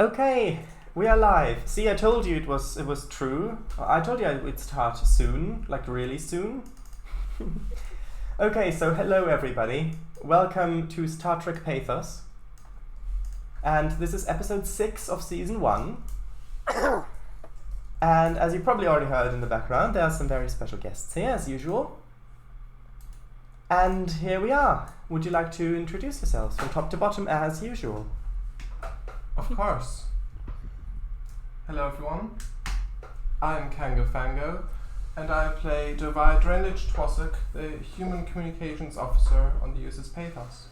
Okay, we are live. See, I told you it was true. I told you it would start soon, like really soon. Okay, so hello everybody. Welcome to Star Trek Pathos. And this is episode 6 of season 1. And as you probably already heard in the background, there are some very special guests here, as usual. And here we are. Would you like to introduce yourselves from top to bottom, as usual? Of course. Hello everyone. I'm CangoFango, and I play Doviah Drenlich Twossock, the Human Communications Officer on the USS Pathos.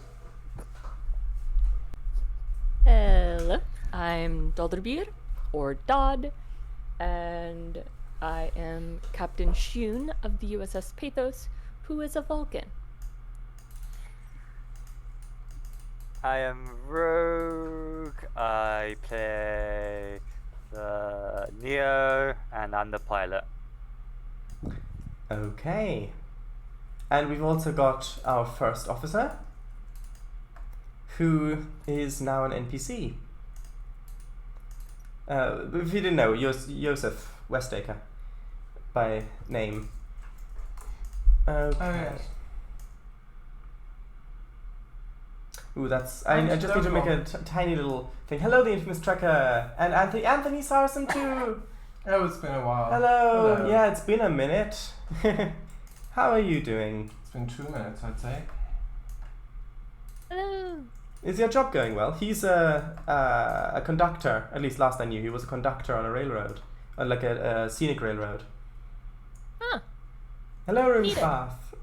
Hello, I'm Dodrebur, or Dodd, and I am Captain Shiun of the USS Pathos, who is a Vulcan. I am Rogue. I play the Nero, and I'm the pilot. Okay. And we've also got our first officer, who is now an NPC. If you didn't know, Joseph Westaker, by name. Okay. Oh yes. Ooh, that's... I just need to make a tiny little thing. Hello, the infamous Trekker, and Anthony Sarson too. Oh, it's been a while. Hello. Yeah, it's been a minute. How are you doing? It's been 2 minutes, I'd say. Hello. Is your job going well? He's a conductor. At least last I knew, he was a conductor on a railroad, like a scenic railroad. Huh. Hello, Neat. Roomspath.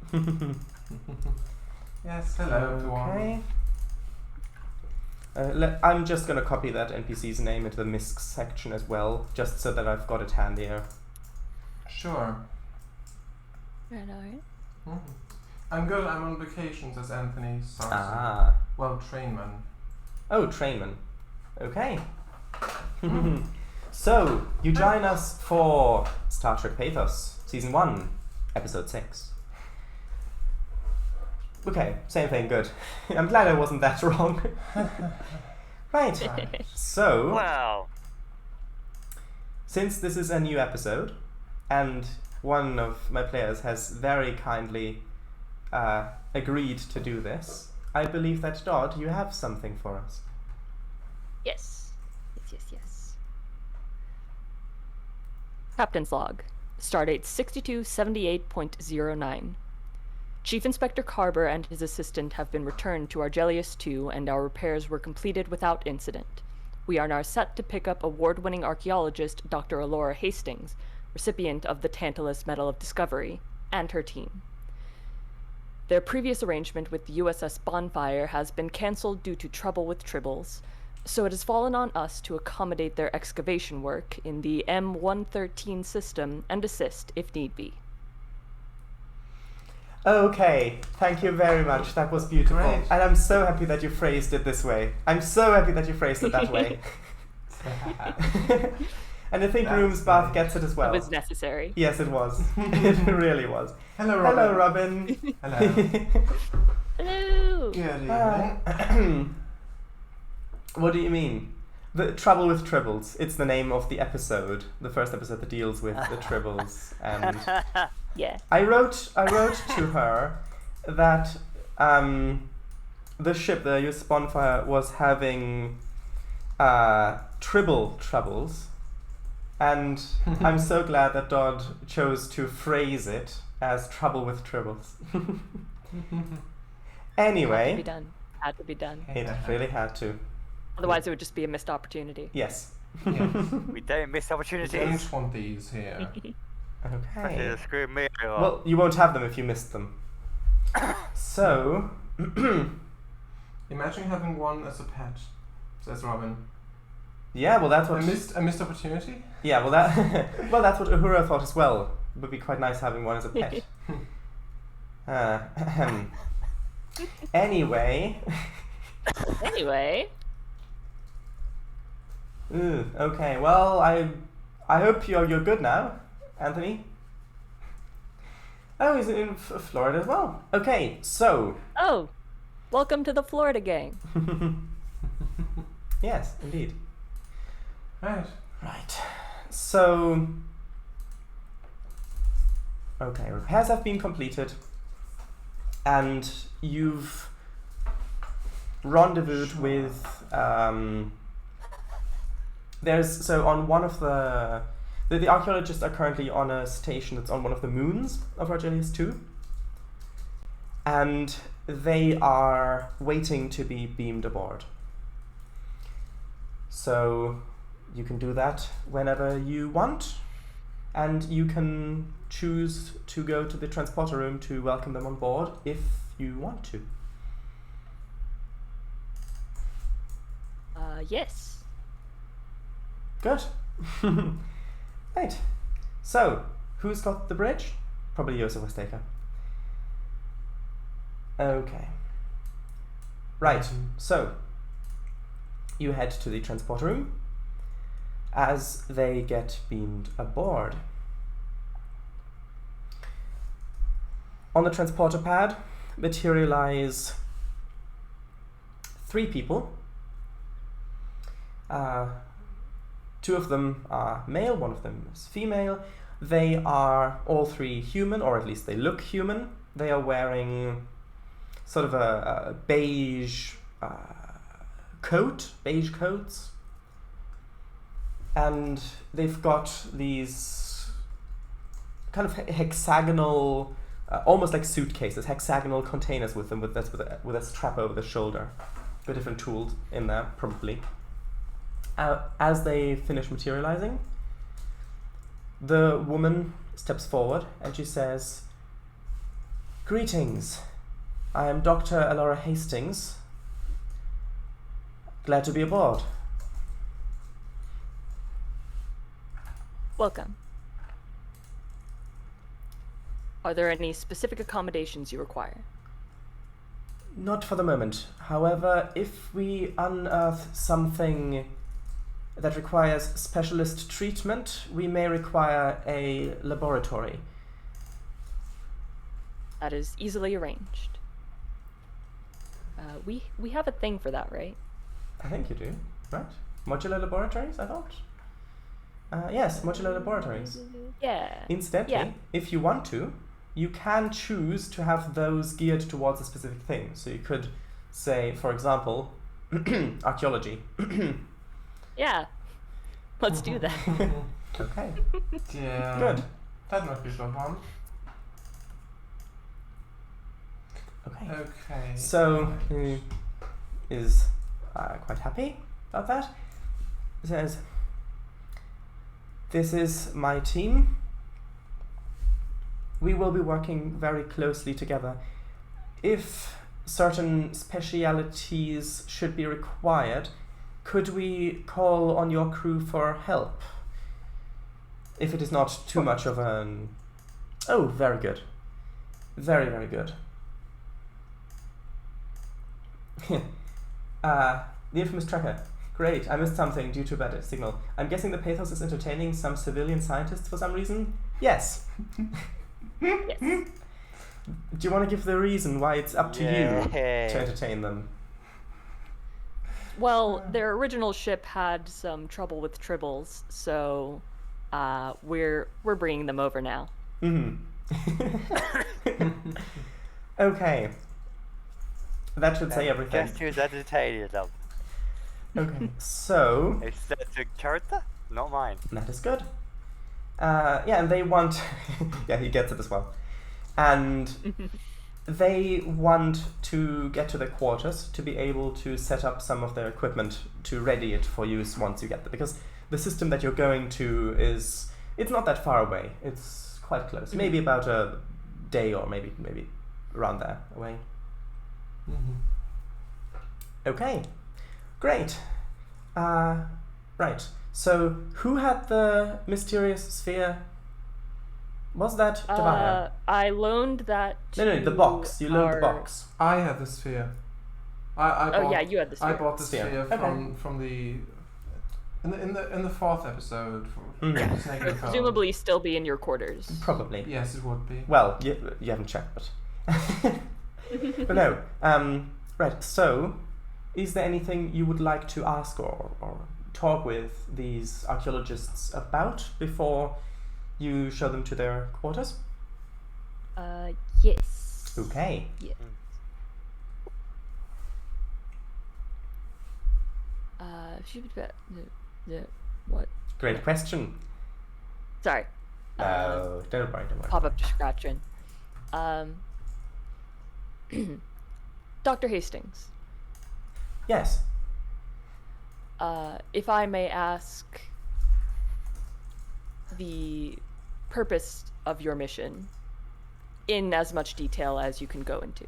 Yes, hello everyone. Okay. I'm just gonna copy that NPC's name into the MISC section as well, just so that I've got it handier. Sure. Alright. Mhm. I'm good, I'm on vacations as Anthony Sarson. Ah. Well, trainman. Oh, trainman. Okay. So, you join us for Star Trek Pathos, Season 1, Episode 6. Okay, same thing, good. I'm glad I wasn't that wrong. Right, so, Wow. since this is a new episode, and one of my players has very kindly agreed to do this, I believe that, Dodd, you have something for us. Yes. Yes. Captain's Log. Stardate 6278.09. Chief Inspector Carber and his assistant have been returned to Argelius 2, and our repairs were completed without incident. We are now set to pick up award-winning archaeologist Dr. Alora Hastings, recipient of the Tantalus Medal of Discovery, and her team. Their previous arrangement with the USS Bonfire has been cancelled due to trouble with tribbles, so it has fallen on us to accommodate their excavation work in the M113 system and assist if need be. Okay, thank you very much. That was beautiful. Great. And I'm so happy that you phrased it this way. I'm so happy that you phrased it that way. And I think That's Roomspath nice. gets it as well. It was necessary. Yes, it was. It really was. Hello Robin. Hello, Robin. Hello. Hello! Good evening. What do you mean? The Trouble with Tribbles. It's the name of the episode. The first episode that deals with the Tribbles. And Yeah. I wrote to her that the ship, the US Bonfire, was having tribble troubles, and I'm so glad that Dodd chose to phrase it as trouble with tribbles. Had to be Anyway, done. Had to be done. it really had to. Otherwise, it would just be a missed opportunity. Yes. Yes. We don't miss We opportunities. don't want these here. Okay. Screw me. Well, you won't have them if you missed them. So, Imagine having one as a pet, says Robin. yeah, well that's what. A missed opportunity? Yeah, well that's what Uhura thought as well. It would be quite nice having one as a pet. Anyway. Anyway, Okay, well I hope you're good now, Anthony. Oh, he's in Florida as well. Okay, so welcome to the Florida gang. yes, indeed. Right. Right. So, okay, repairs have been completed, and you've rendezvoused with. So on one of the archaeologists are currently on a station that's on one of the moons of Argelius 2, and they are waiting to be beamed aboard. So you can do that whenever you want, and you can choose to go to the transporter room to welcome them on board if you want to. Yes. Good. Right. So, who's got the bridge? Probably Joseph Westaker. Okay. Right. So, you head to the transporter room as they get beamed aboard. On the transporter pad materialize 3 people. 2 of them are male, 1 of them is female. They are all 3 human, or at least they look human. They are wearing sort of a beige beige coats. And they've got these kind of hexagonal, almost like suitcases, hexagonal containers with them with a strap over the shoulder. With different tools in there, probably. As they finish materializing, the woman steps forward and she says, "Greetings, I am Dr. Elora Hastings. Glad to be aboard." Welcome. Are there any specific accommodations you require? Not for the moment. However, if we unearth something that requires specialist treatment, we may require a laboratory. That is easily arranged. We have a thing for that, right? I think you do, right? Modular laboratories, I thought? Yes, modular laboratories. Yeah. Incidentally, Yeah. if you want to, you can choose to have those geared towards a specific thing. So you could say, for example, archaeology. Yeah. Let's do that. Okay. Yeah. Good. That might be a good one. Okay. Okay. So he is quite happy about that. He says, "This is my team. We will be working very closely together. If certain specialities should be required, could we call on your crew for help? If it is not too much of an..." Oh, very good. Very, very good. The infamous tracker. Great, I missed something due to bad signal. I'm guessing the Pathos is entertaining some civilian scientists for some reason? Yes. Yes. Do you want to give the reason why it's up to you to entertain them? Well, their original ship had some trouble with tribbles, so we're bringing them over now. Okay. That should say everything. Just who's entertaining them. Okay, so It's the character, not mine. that is good. Yeah, and they want... yeah, he gets it as well. And they want to get to their quarters to be able to set up some of their equipment to ready it for use once you get there. Because the system that you're going to is... It's not that far away. It's quite close. Maybe about a day or maybe around there away. Okay, great. Right, so who had the mysterious sphere? Was that Doviah? I loaned that to No, the box. You loaned the box. I have the sphere. I bought, yeah, you had the sphere. I bought the sphere Okay. from the in the 4th episode. Yeah. Snake and the Phone. Presumably still be in your quarters. Probably. Yes, it would be. Well, you haven't checked, but... but no. Right, so, is there anything you would like to ask or talk with these archaeologists about before you show them to their quarters? Yes. Okay. Yeah. What? Great question. Sorry. No, don't worry. Pop up to scratching. Dr. Hastings. Yes. If I may ask the purpose of your mission in as much detail as you can go into.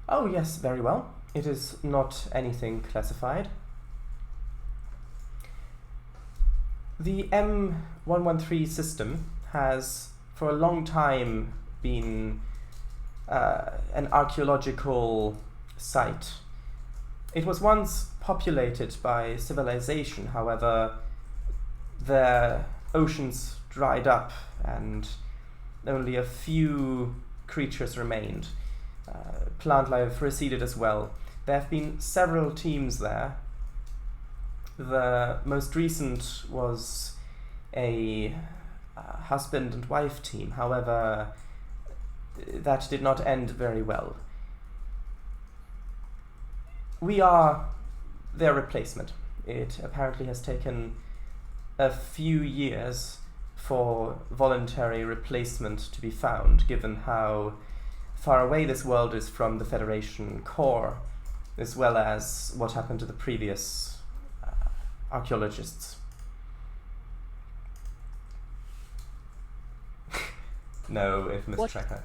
Oh, yes, very well. It is not anything classified. The M113 system has, for a long time, been an archaeological site. It was once populated by civilization, however, the oceans dried up and only a few creatures remained. Plant life receded as well. There have been several teams there. The most recent was a husband and wife team, however, that did not end very well. We are their replacement. It apparently has taken a few years for voluntary replacement to be found, given how far away this world is from the Federation core, as well as what happened to the previous archaeologists. No, infamous What tracker.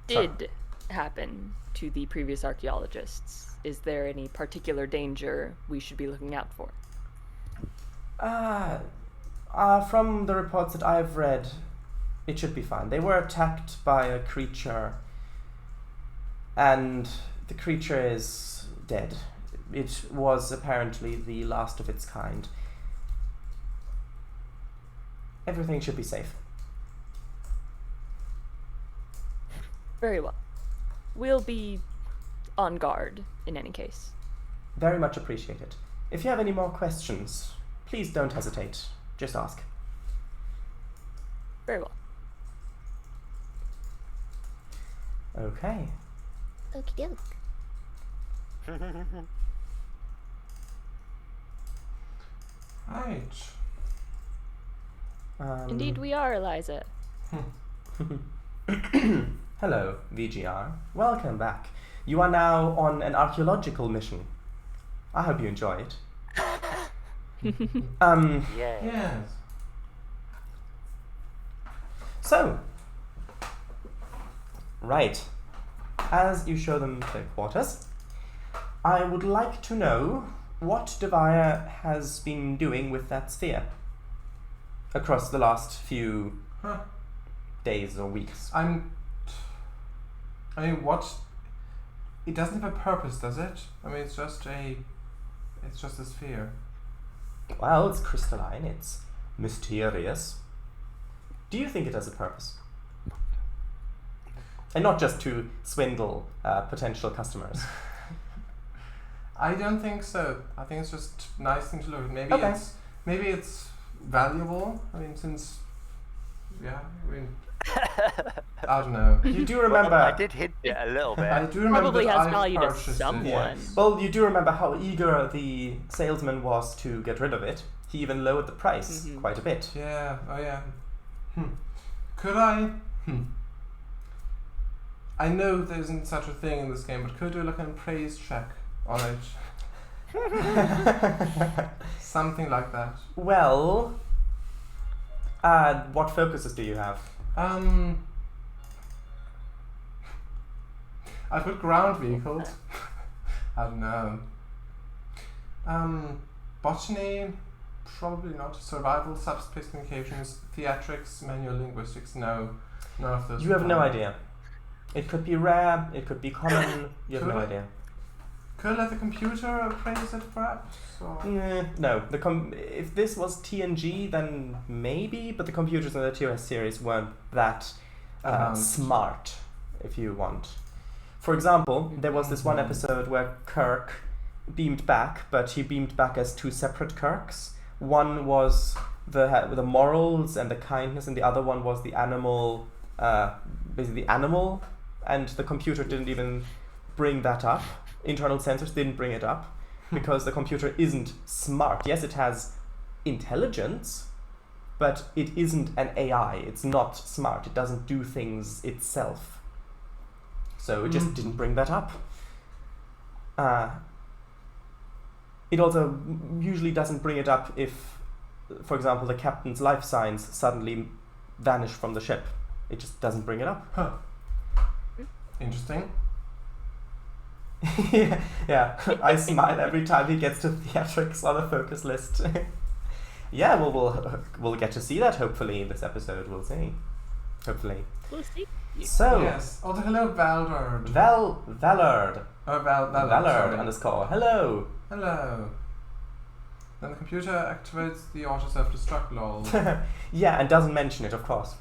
did happen to the previous archaeologists? Is there any particular danger we should be looking out for? From the reports that I've read, it should be fine. They were attacked by a creature, and the creature is dead. It was apparently the last of its kind. Everything should be safe. Very well. We'll be on guard in any case. Very much appreciated. If you have any more questions, please don't hesitate. Just ask. Very well. Okay. Okie doke. Right. Indeed we are, Eliza. Hello, VGR. Welcome back. You are now on an archaeological mission. I hope you enjoy it. Yeah. Yes. So, right. As you show them the quarters, I would like to know what Doviah has been doing with that sphere across the last few days or weeks. I mean, what? It doesn't have a purpose, does it? I mean, it's just a sphere. Well, it's crystalline, it's mysterious. Do you think it has a purpose? And not just to swindle potential customers. I don't think so. I think it's just a nice thing to look at. Maybe it's valuable. I mean, I don't know. You do remember... I did hint it a little bit. I do remember Probably that has I value to purchased it. someone. Yes. Well, you do remember how eager the salesman was to get rid of it. He even lowered the price quite a bit. Yeah. Oh yeah. Could I? I know there isn't such a thing in this game, but could I do like an appraise check on it? Something like that. Well, what focuses do you have? I put ground vehicles. I don't know. Botany, probably not. Survival, subspace communications, theatrics, manual linguistics, no. None of those. You have no idea. It could be rare, it could be common, you have no idea. Could I let the computer appraise it perhaps? Or? No, if this was TNG, then maybe, but the computers in the TOS series weren't that smart, if you want. For example, there was this one episode where Kirk beamed back, but he beamed back as two separate Kirks. One was the morals and the kindness, and the other one was the animal, basically the animal, and the computer didn't even bring that up. Internal sensors didn't bring it up, because the computer isn't smart. Yes, it has intelligence, but it isn't an AI. It's not smart. It doesn't do things itself. So it just didn't bring that up. It also usually doesn't bring it up if, for example, the captain's life signs suddenly vanish from the ship. It just doesn't bring it up. Huh. Interesting. yeah. I smile every time he gets to theatrics on the focus list. Yeah, well, we'll get to see that hopefully in this episode. We'll see. Hopefully. We'll see. So. Yes. Oh, hello, Valdard. Vallard. Oh, Vallard. Vallard _ hello. Hello. Then the computer activates the auto self-destruct lol. Yeah, and doesn't mention it, of course.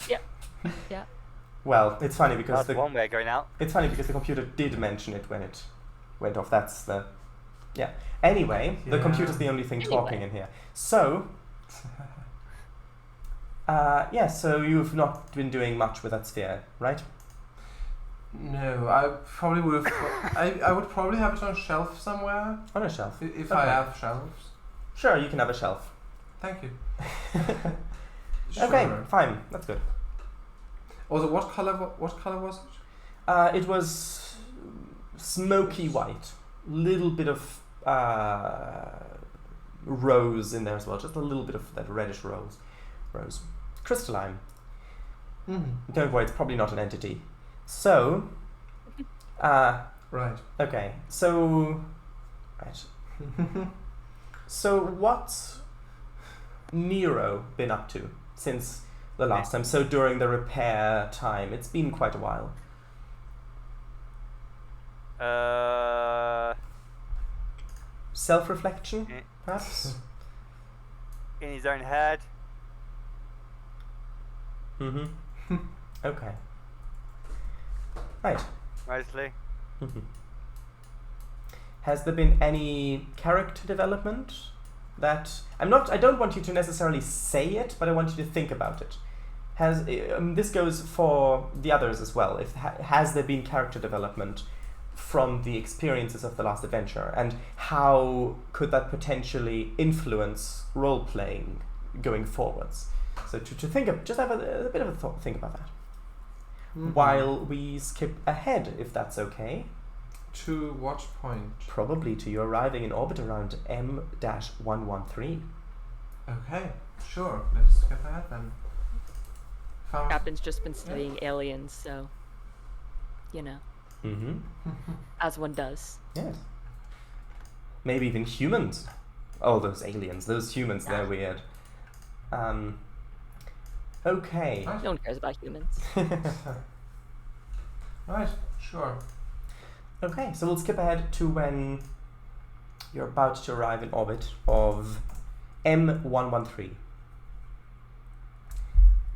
Yeah. Well, it's funny because That's one way of going out. It's funny because the computer did mention it when it went off. That's the... Yeah. Anyway, the computer's the only thing talking in here. So... so you've not been doing much with that sphere, right? No, I probably would have... I would probably have it on a shelf somewhere. On a shelf. If Okay. I have shelves. Sure, you can have a shelf. Thank you. Okay, Sure. fine. That's good. Also, what color was it? It was smoky white. Little bit of rose in there as well. Just a little bit of that reddish rose. Crystalline. Don't worry, it's probably not an entity. So, Right. okay. So, right. So what's Nero been up to since the last time? So during the repair time, it's been quite a while. Self-reflection, perhaps? In his own head. Mm-hmm. Okay. Right. Mostly. Has there been any character development that... I don't want you to necessarily say it, but I want you to think about it. This goes for the others as well. Has there been character development from the experiences of the last adventure, and how could that potentially influence role-playing going forwards? So to think of, just have a bit of a thought, think about that. While we skip ahead, if that's okay. To what point? Probably to you arriving in orbit around M-113. Okay, sure. Let's skip ahead then. Captain's just been studying aliens, so you know. As one does. Yes. Maybe even humans. Oh, those aliens, those humans, they're weird. Okay. Right. No one cares about humans. Right, sure. Okay, so we'll skip ahead to when you're about to arrive in orbit of M113.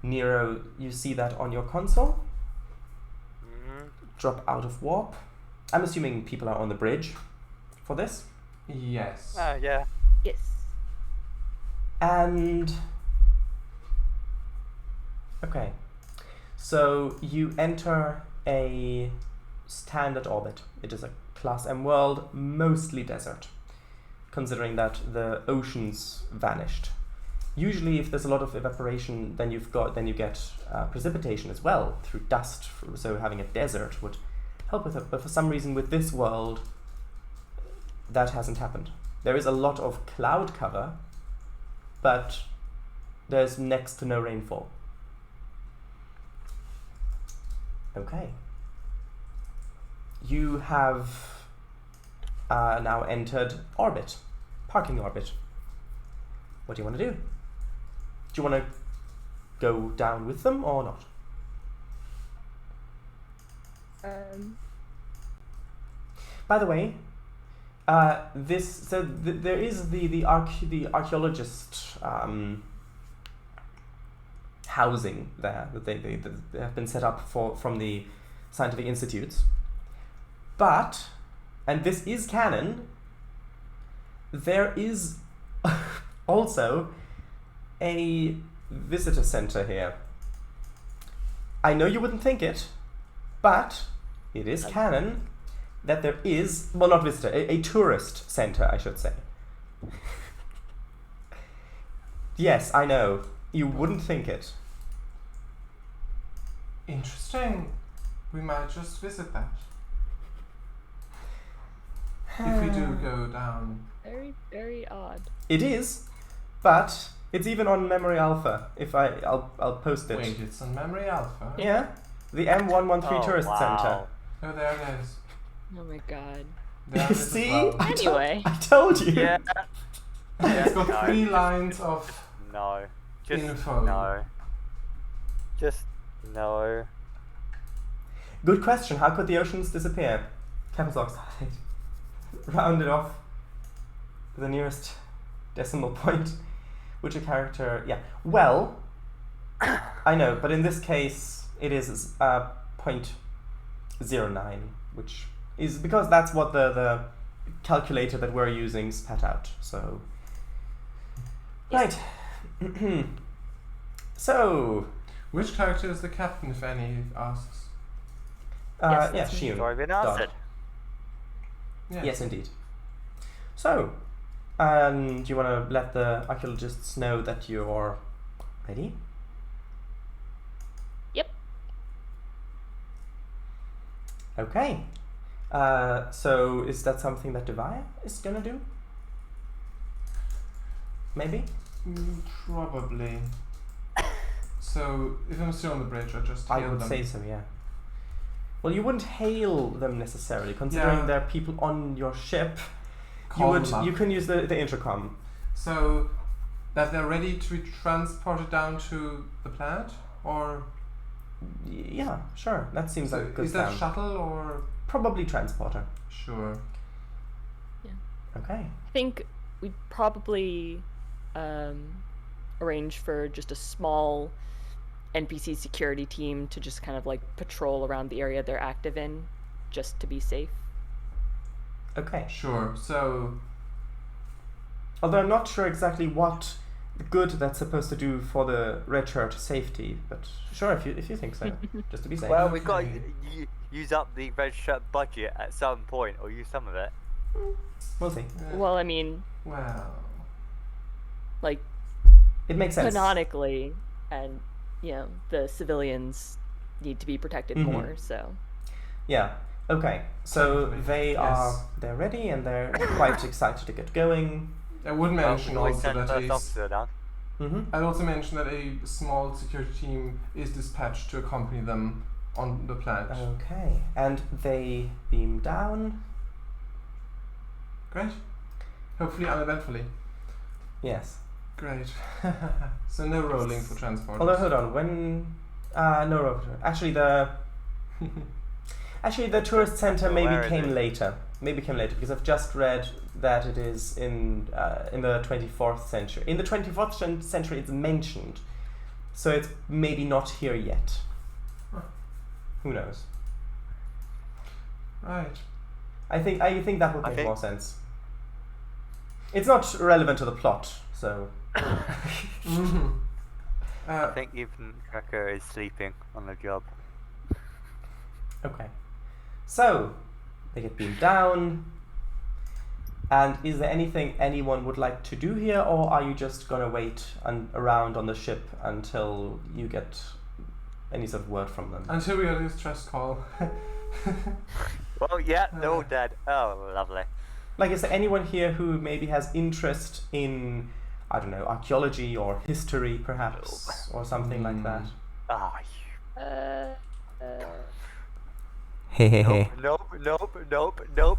Nero, you see that on your console. Drop out of warp. I'm assuming people are on the bridge for this. Yes. Yeah. Yes. And... Okay. So you enter a standard orbit. It is a Class M world, mostly desert, considering that the oceans vanished. Usually, if there's a lot of evaporation, then you get precipitation as well through dust. So having a desert would help with it. But for some reason, with this world, that hasn't happened. There is a lot of cloud cover, but there's next to no rainfall. Okay. You have now entered orbit, parking orbit. What do you want to do? Do you want to go down with them or not? By the way, there is the archaeologist housing there that they have been set up from the scientific institutes. But and this is canon, there is also a visitor center here. I know you wouldn't think it, but it is canon that there is, well, not visitor, a tourist center, I should say. Yes, I know. You wouldn't think it. Interesting. We might just visit that. If we do go down. Very, very odd. It is, but it's even on Memory Alpha. I'll post it. Wait, it's on Memory Alpha? Yeah, the M113 Tourist Center. Oh, there it is. Oh my god. There it is as See? well. Anyway. I told you. Yeah. It's got No, 3 just- lines of No. Just info. no. Just no. Good question. How could the oceans disappear? Campus oxide. Round it off to the nearest decimal point. Which a character... Yeah. Well, I know, but in this case, it is 0.09, which is because that's what the calculator that we're using spat out. So... Right. So... Which character is the captain, if any, asks? Yes, yeah, that's me. Shiun. Sorry, been Dog. answered. Yeah. Yes, indeed. So, do you want to let the archaeologists know that you're ready? Yep. Okay. So, is that something that Doviah is gonna do? Maybe? Probably. So, if I'm still on the bridge, I just I hail would them. say so, yeah. Well, you wouldn't hail them necessarily, considering Yeah. there are people on your ship. Call them up. You can use the intercom. So, that they're ready to be transported down to the planet? Or Yeah, sure. That seems like a good is that plan. shuttle or... Probably transporter. Sure. Okay. I think we'd probably arrange for just a small NPC security team to just kind of like patrol around the area they're active in, just to be safe. Okay. Sure. So, Although I'm not sure exactly what good that's supposed to do for the red shirt safety, but sure, if you think so, just to be safe. Well, we've got to Okay. use up the red shirt budget at some point, or use some of it. We'll see. Well, I mean, well... like It makes sense. canonically, and you know, the civilians need to be protected Mhm. more. So Yeah. Okay. So Thankfully, they're ready and they're quite excited to get going. I would mention Well, we also sent that first a... officer down. Mm-hmm. I'd also mention that a small security team is dispatched to accompany them on the planet. Okay. And they beam down. Great. Hopefully uneventfully. Yes. Great. So no rolling for transport. Although hold on, when no rotor. Actually the tourist center Where maybe is came it? later. Maybe came later because I've just read that it is in the 24th century. In the 24th century it's mentioned. So it's maybe not here yet. Huh. Who knows? Right. I think that would I make think- more sense. It's not relevant to the plot, so Mm-hmm. I think even Tracker is sleeping on the job. okay. So they get beamed down. And is there anything anyone would like to do here, or are you just gonna wait around on the ship until you get any sort of word from them? Until we get a distress call. Well, yeah, they're all dead. Oh, lovely. Like, is there anyone here who maybe has interest in, I don't know, archaeology or history, perhaps, or something like that? Ah, Hey. nope, nope, nope, nope, nope.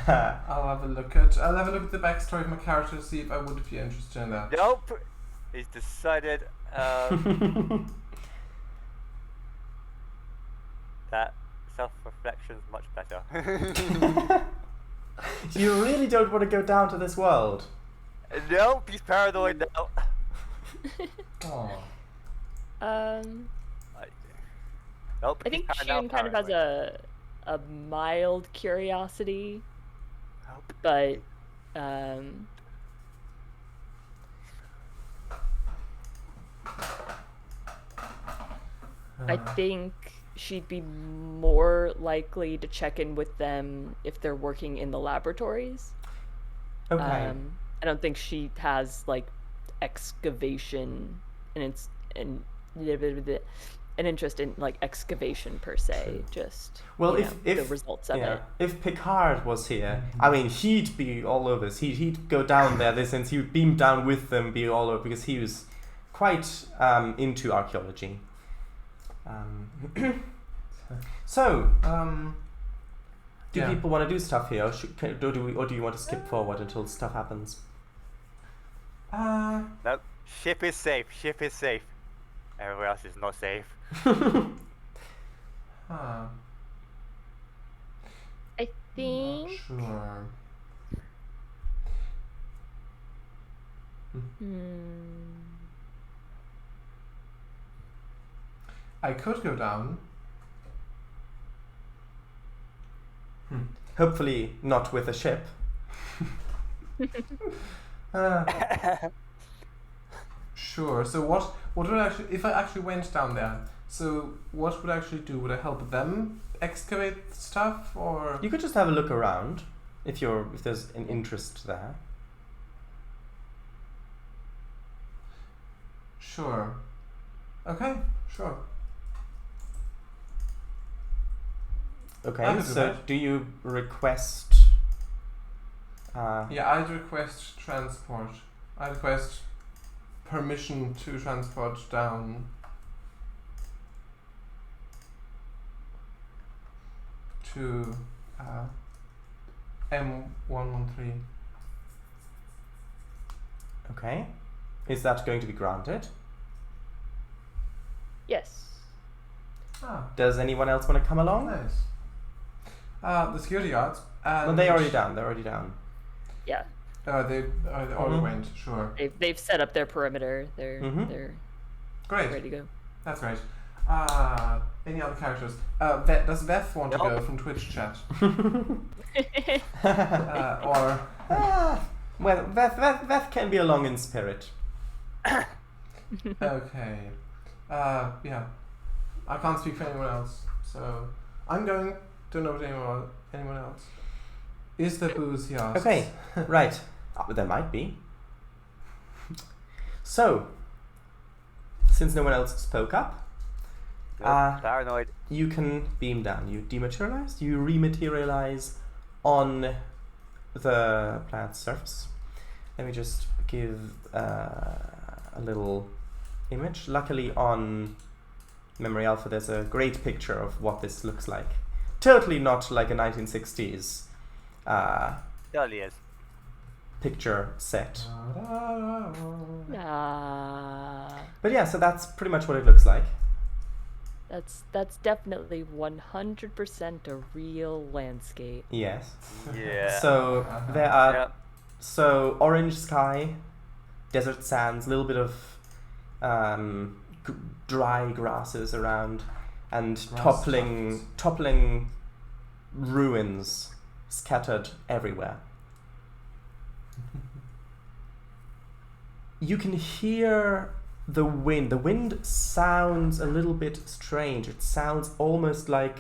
Oh, I'll have a look at the backstory of my character to see if I would be interested in that. nope. He's decided that self-reflection's much better. You really don't want to go down to this world. Nope, he's paranoid now. Oh. um, Nope. I think he's now Shiun kind of has paranoid. a mild curiosity, Nope. but I think she'd be more likely to check in with them if they're working in the laboratories. Okay. I don't think she has like excavation and it's an interest in like excavation per se. Just Well, you if know, the results of it. if Picard was here, I mean, he'd be all over this. He'd go down there, since he would beam down with them, be all over, because he was quite into archaeology. So, do Yeah. people want to do stuff here, or do you want to skip forward until stuff happens? Nope. Ship is safe. Ship is safe. Everywhere else is not safe. Huh. I think. Not sure. I could go down. Hopefully not with a ship. Sure. So what would actually, if I actually went down there? So what would I actually do? Would I help them excavate stuff, or? You could just have a look around if there's an interest there. Sure. Okay. Sure. I Okay, could do so that. do you request? Yeah, I'd request transport. I'd request permission to transport down to M113. Okay, is that going to be granted? Yes. Ah, Does anyone else want to come along? nice. The security guards. No, they're already down. They're already down. Yeah. They already went. Sure. They've set up their perimeter. They're Great. ready to go. That's great. Any other characters? Does Beth want to Nope. go from Twitch chat? Well, Beth can be along in spirit. Okay. Yeah. I can't speak for anyone else, so I'm going. Don't know about anyone else. Is there booze? He asks. Okay, right. There might be. So, since no one else spoke up, Nope. Paranoid. you can beam down. You dematerialize. You rematerialize on the planet's surface. Let me just give a little image. Luckily, on Memory Alpha, there's a great picture of what this looks like. Totally not like a 1960s Totally is. picture set. Nah. But yeah, so that's pretty much what it looks like. That's definitely 100% a real landscape. Yes. Yeah. So there are Yep. so orange sky, desert sands, a little bit of dry grasses around, and toppling ruins scattered everywhere. You can hear the wind. The wind sounds a little bit strange. It sounds almost like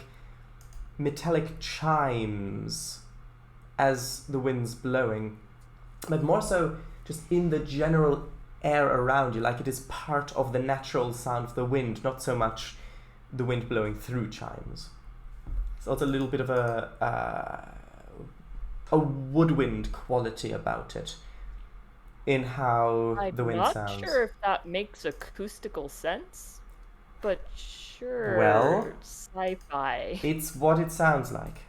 metallic chimes as the wind's blowing, but more so just in the general air around you, like it is part of the natural sound of the wind, not so much the wind blowing through chimes. It's also a little bit of a woodwind quality about it in how the wind I'm sounds. not sure if that makes acoustical sense, but sure. Well, sci-fi. It's what it sounds like.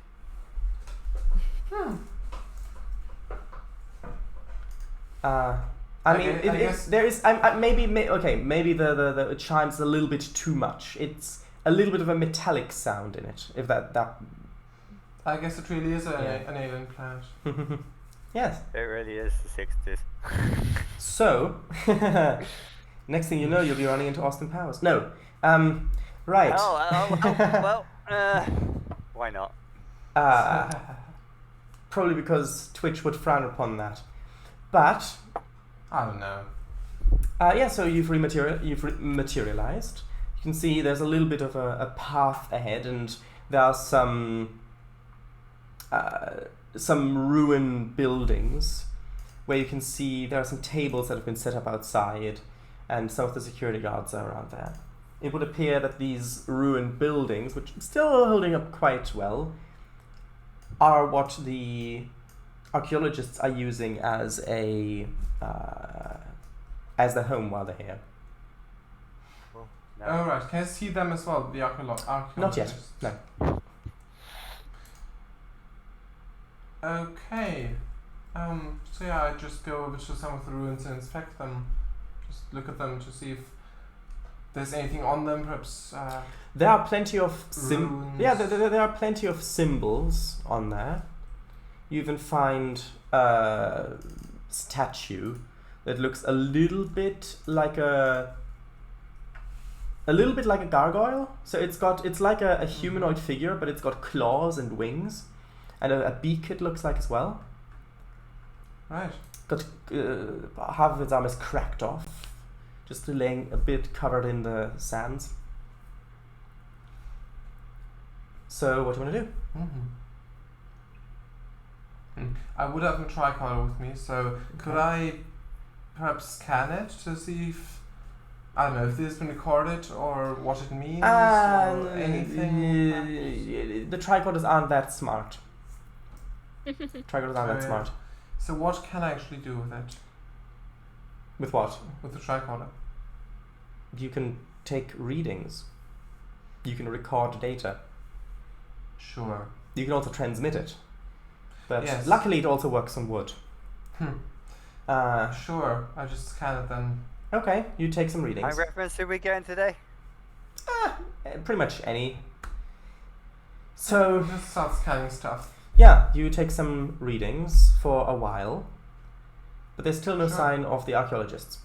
I mean, I guess there is. Maybe the chime's a little bit too much. It's a little bit of a metallic sound in it. If that. I guess it really is an alien planet. Yes. It really is the 60s. So, next thing you know, you'll be running into Austin Powers. No, Right. Why not? Probably because Twitch would frown upon that. But I don't know. so you've materialized. You can see there's a little bit of a path ahead, and there are some ruined buildings where you can see there are some tables that have been set up outside, and some of the security guards are around there. It would appear that these ruined buildings, which are still holding up quite well, are what the archaeologists are using as their home while they're here. Cool. No. Oh, right. Can I see them as well, the archaeologists? Not yet, no. Okay. So yeah, I just go over to some of the ruins and inspect them. Just look at them to see if there's anything on them, perhaps. There are plenty of runes. there are plenty of symbols on there. You even find a statue that looks a little bit like a gargoyle. So it's like a humanoid figure, but it's got claws and wings, and a beak it looks like as well. Right. Got half of its arm is cracked off, just laying a bit covered in the sands. So what do you want to do? I would have a tricorder with me, so could I perhaps scan it to see if, I don't know, if this has been recorded or what it means or anything? The tricorders aren't that smart. Tricorders aren't that smart. So what can I actually do with it? With what? With the tricorder? You can take readings. You can record data. Sure. You can also transmit it. But yes. Luckily it also works on wood. Sure, I just scan it then. Okay, you take some readings. What reference did we get in today? Pretty much any. So Just start scanning stuff. yeah, you take some readings for a while, but there's still no Sure. sign of the archaeologists.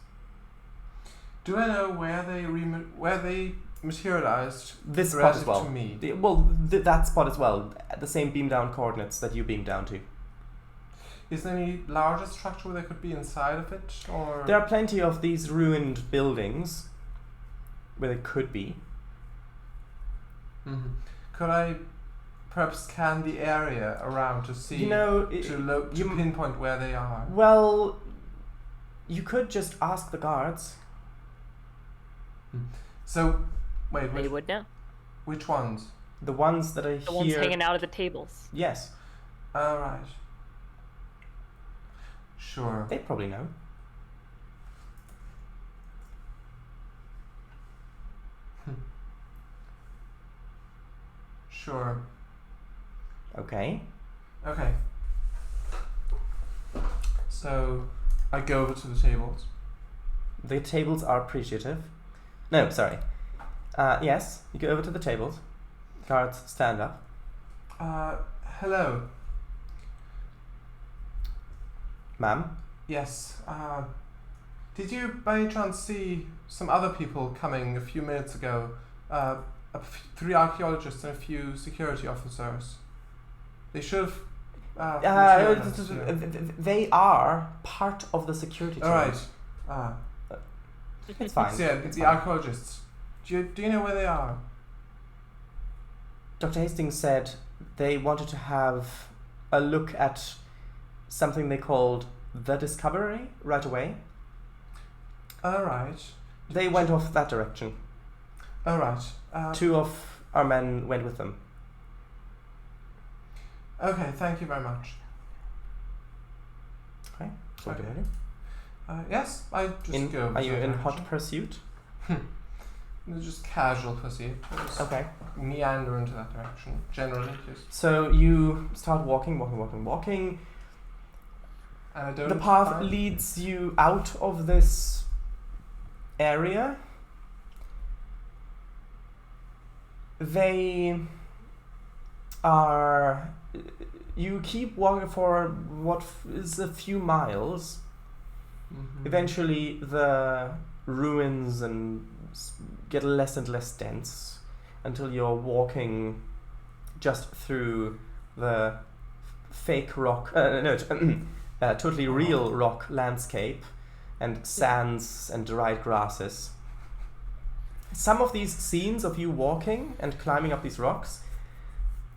Do I know where they materialized? This spot as relative well. to me? That spot as well. At the same beam down coordinates that you beam down to. Is there any larger structure where they could be inside of it, or? There are plenty of these ruined buildings where they could be. Could I perhaps scan the area around to see, to pinpoint where they are? Well, you could just ask the guards. So, wait, They would know. which ones? The ones that are The here. ones hanging out at the tables. Yes, Right. Sure. they probably know. Sure. Okay. Okay. So, I go over to the tables. The tables are appreciative. No, sorry. Yes, you go over to the tables. Guards stand up. Hello. Ma'am? Yes. Did you by any chance see some other people coming a few minutes ago? 3 archaeologists and a few security officers. They should have. They are part of the security team. Alright. It's fine. So yeah, It's the fine. archaeologists. Do you know where they are? Dr. Hastings said they wanted to have a look at something they called the Discovery right away. Alright. They went off that direction. Alright. 2 of our men went with them. Okay, thank you very much. Okay. So what do Okay. you do? Yes, I just go. Are you that in direction. hot pursuit? Just casual pursuit. I just Okay. meander into that direction, generally. Just, So you start walking. and I don't The path find- leads you out of this area. They are. You keep walking for what is a few miles. Mhm. Eventually, the ruins get less and less dense. until you're walking just through the fake rock, totally real rock landscape and sands and dried grasses. Some of these scenes of you walking and climbing up these rocks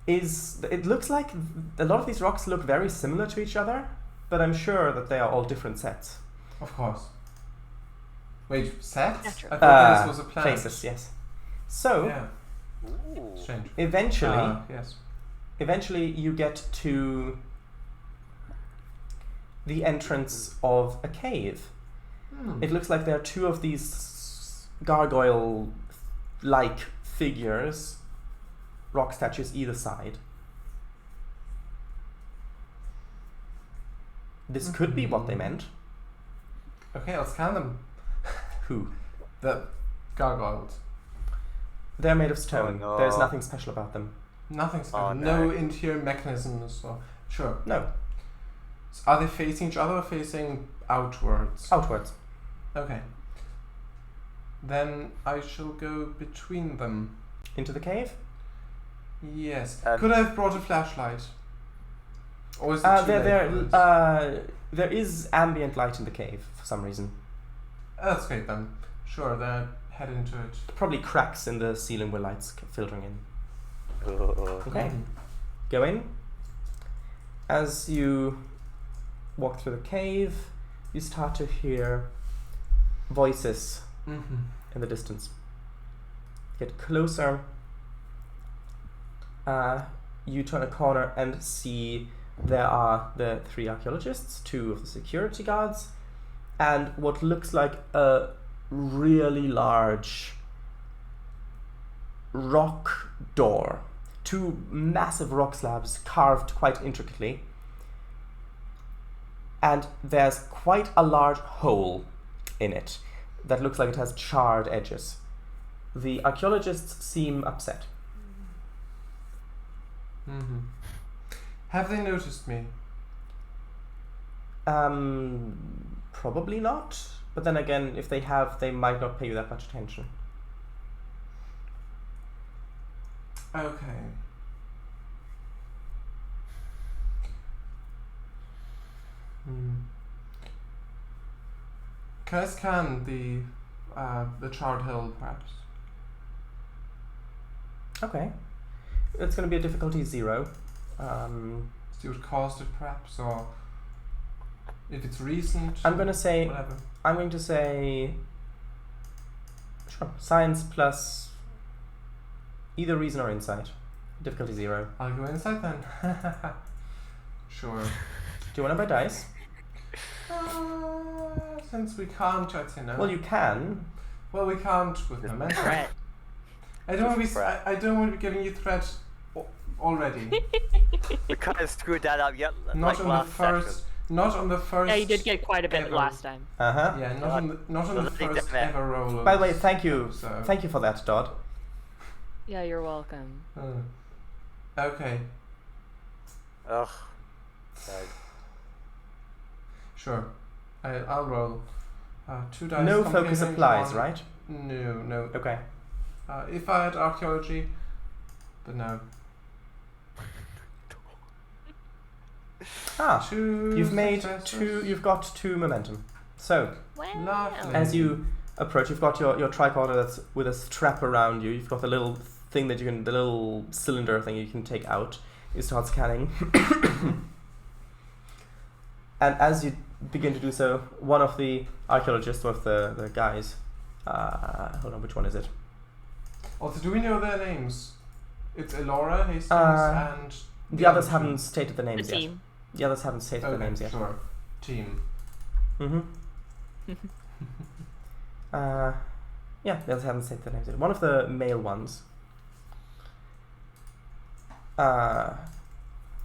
it looks like a lot of these rocks look very similar to each other, but I'm sure that they are all different sets. Of course. Wait, sets? Natural. I thought this was a plant. Places, yes. So, Yeah, Ooh. strange. eventually, Yes. eventually you get to the entrance of a cave. It looks like there are two of these gargoyle-like figures, rock statues either side. This could be what they meant. Okay, let's scan them. Who? The gargoyles. They're made of stone. Oh, no. There's nothing special about them. Nothing special. Oh, no no. interior mechanisms. Or sure. No, So are they facing each other or facing outwards? outwards. Okay. Then I shall go between them. Into the cave? Yes. Um, Could I have brought a flashlight? Or is it too late for this? There is ambient light in the cave for some reason. That's great then. Sure, then I head into it. Probably cracks in the ceiling where light's filtering in. Okay. Mhm. Go in. As you walk through the cave, you start to hear voices Mhm. in the distance. Get closer. You turn a corner and see there are the three archaeologists, two of the security guards, and what looks like a really large rock door. Two massive rock slabs carved quite intricately. And there's quite a large hole in it that looks like it has charred edges. The archaeologists seem upset. Mhm. Have they noticed me? Probably not. But then again, if they have, they might not pay you that much attention. Okay. Can I scan the charred hill, perhaps? Okay. It's going to be a difficulty 0. See what caused it, perhaps, or if it's recent. I'm going to say, whatever. sure, science plus either reason or insight. Difficulty 0. I'll go inside then. Sure. Do you want to buy dice? Since we can't, I'd say no. Well, you can. Well, we can't with momentum. Threat. I don't want to be. Threat. I don't want to be giving you threat already. We kind of screwed that up yet. Not like on the last first. session. Not on the first. Yeah, you did get quite a bit ever. last time. Uh-huh. Yeah, not on the Doesn't think first that- ever roll. By the way, thank you. So. Thank you for that, Dodd. Yeah, you're welcome. Okay. Ugh. Right. Sure. I'll roll. 2 dice. No focus complicating applies, one. right? No. Okay. If I had archaeology, but no. Ah, 2 you've made successes. 2. You've got 2 momentum. So, Lovely. as you approach, you've got your tricorder that's with a strap around you. You've got the little thing that you can, the little cylinder thing you can take out. You start scanning, and as you begin to do so, one of the archaeologists, one of the guys, hold on, which one is it? Also, do we know their names? It's Elora, Hastings, and The others other haven't two. stated the The names yet. team. The others haven't stated the Okay, names yet. sure. Team. Mm-hmm. Yeah, the others haven't stated the names yet. One of the male ones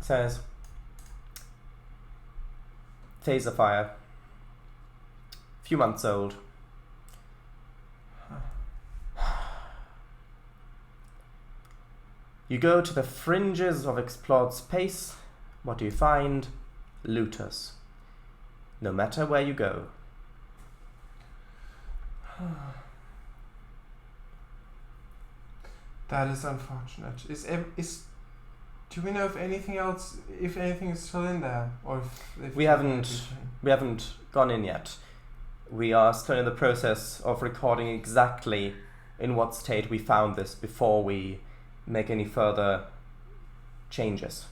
says, "Phaser fire. Few months old. You go to the fringes of explored space. What do you find? Looters. No matter where you go." That is unfortunate. Do we know if anything else, if anything is still in there, or if We haven't gone in yet. We are still in the process of recording exactly in what state we found this before we make any further changes.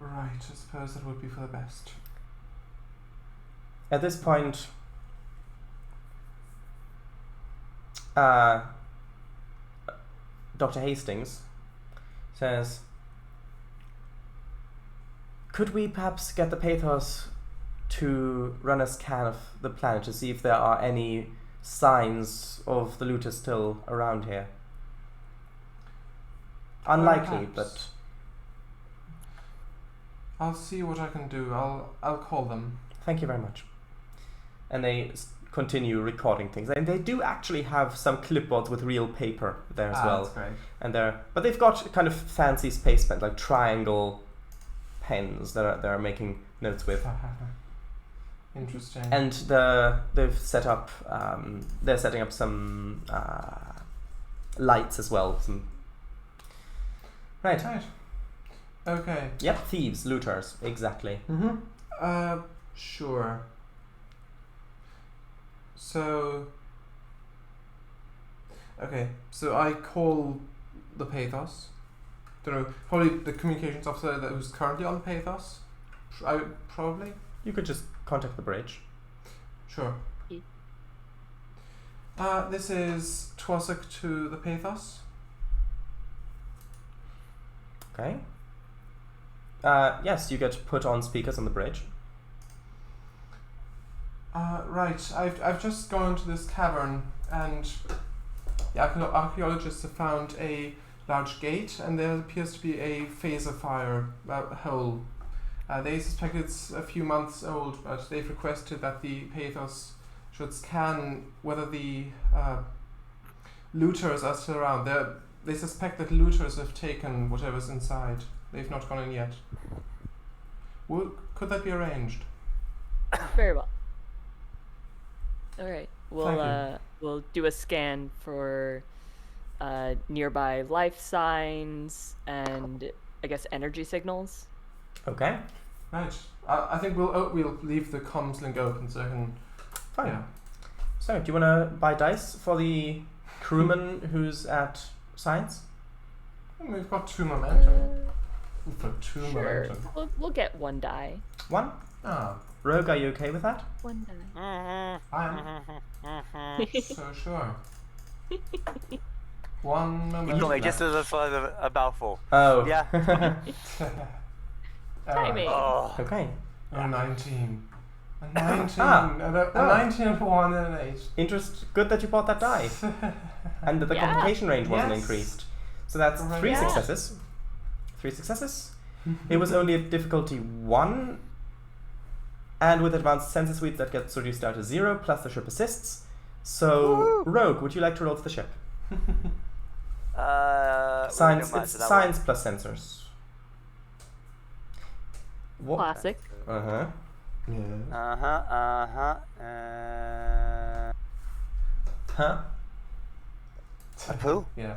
Right, I suppose that would be for the best. At this point, Dr. Hastings says, could we perhaps get the Pathos to run a scan of the planet to see if there are any signs of the looters still around here? Unlikely, Perhaps. but I'll see what I can do. I'll call them. thank you very much. And they continue recording things, and they do actually have some clipboards with real paper there as well. That's great. And but they've got kind of fancy space pen, like triangle pens that they're making notes with. Interesting. And they've set up. They're setting up some lights as well. Right. Okay. Yep. Thieves, looters, exactly. Sure. So. Okay. So I call the Pathos. Don't know. Probably the communications officer who's currently on the Pathos. Probably. You could just contact the bridge. Sure. This is Twossock to the Pathos. Okay. Yes, you get put on speakers on the bridge. Right. I've just gone to this cavern, and the archaeologists have found a large gate, and there appears to be a phaser fire hole. They suspect it's a few months old, but they've requested that the Pathos should scan whether the looters are still around. They suspect that looters have taken whatever's inside. They've not gone in yet. Could that be arranged? Very well. All right. Thank We'll do a scan for nearby life signs and I guess energy signals. Okay. Right. I think we'll leave the comms link open so I can. Fine. Yeah. So, do you want to buy dice for the crewman who's at science? We've got 2 momentum. We've got 2 Sure. momentum. We'll get 1 die. 1. Ah, Rogue, are you okay with that? 1 die. I am so sure. 1 momentum. You left. just as a mouthful. Oh. Yeah. Timing. Oh. Okay. A 19. A 19. Ah. A 19 and a 1 and an 8. Good that you bought that die. And that the Yeah. complication range wasn't Yes. increased. So that's Right. 3 Yeah. successes. 3 successes. It was only at difficulty 1. And with advanced sensor suites, that gets reduced down to 0, plus the ship assists. So, Rogue, would you like to roll for the ship? Science, we'll do it's that science plus sensors. What? Classic. Uh-huh. Yeah. one. Huh? A poo? Yeah.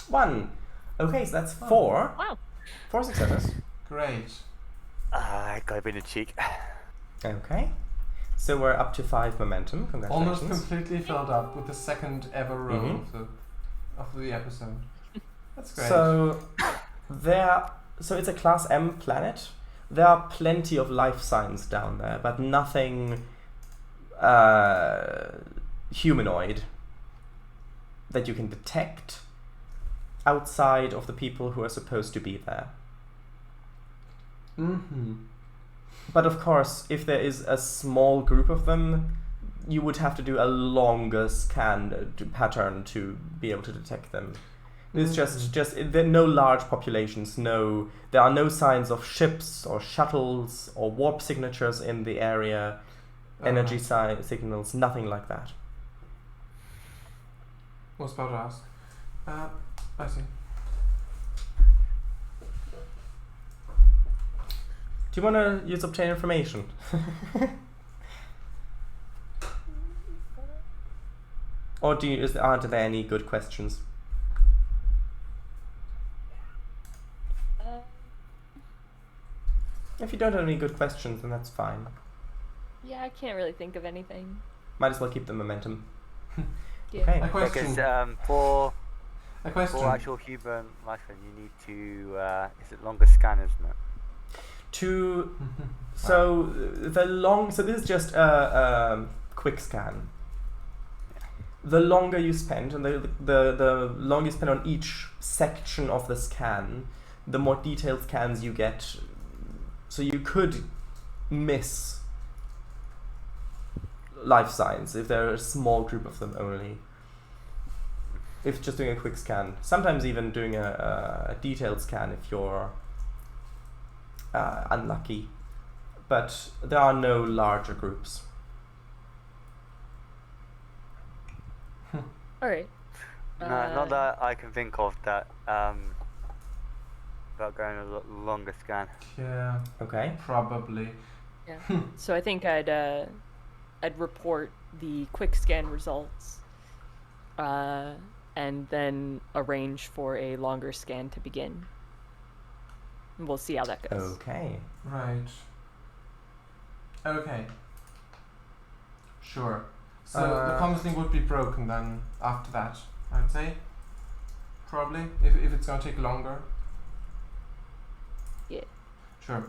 1. Okay, so that's 4. Wow. 4 successes. Great. I got him in the cheek. Okay. So we're up to 5 momentum. Almost Congratulations. completely filled up with the second ever roll Mhm. of the episode. That's great. So it's a class M planet. There are plenty of life signs down there, but nothing humanoid that you can detect outside of the people who are supposed to be there. But of course, if there is a small group of them, you would have to do a longer scan pattern to be able to detect them. It's just there are no large populations. There are no signs of ships or shuttles or warp signatures in the area. Energy signals, nothing like that. Was about to ask. I see. Do you want to use obtain information? Or aren't there any good questions? If you don't have any good questions, then that's fine. Yeah, I can't really think of anything. Might as well keep the momentum. Yeah. Okay. A question. Because A question. for actual human lifespan, you need to is it longer scan, isn't it? So this is just a quick scan. The longer you spend, and the longer you spend on each section of the scan, the more detailed scans you get. So you could miss life signs if there are a small group of them only. If just doing a quick scan, sometimes even doing a detailed scan if you're unlucky, but there are no larger groups. All right. No, not that I can think of that. About going a longer scan. Yeah, Okay. probably. Yeah. So I think I'd report the quick scan results, and then arrange for a longer scan to begin. And we'll see how that goes. Okay. Right. Okay. Sure. So the comms link would be broken then after that, I'd say. Probably, if it's gonna take longer. Yeah. Sure.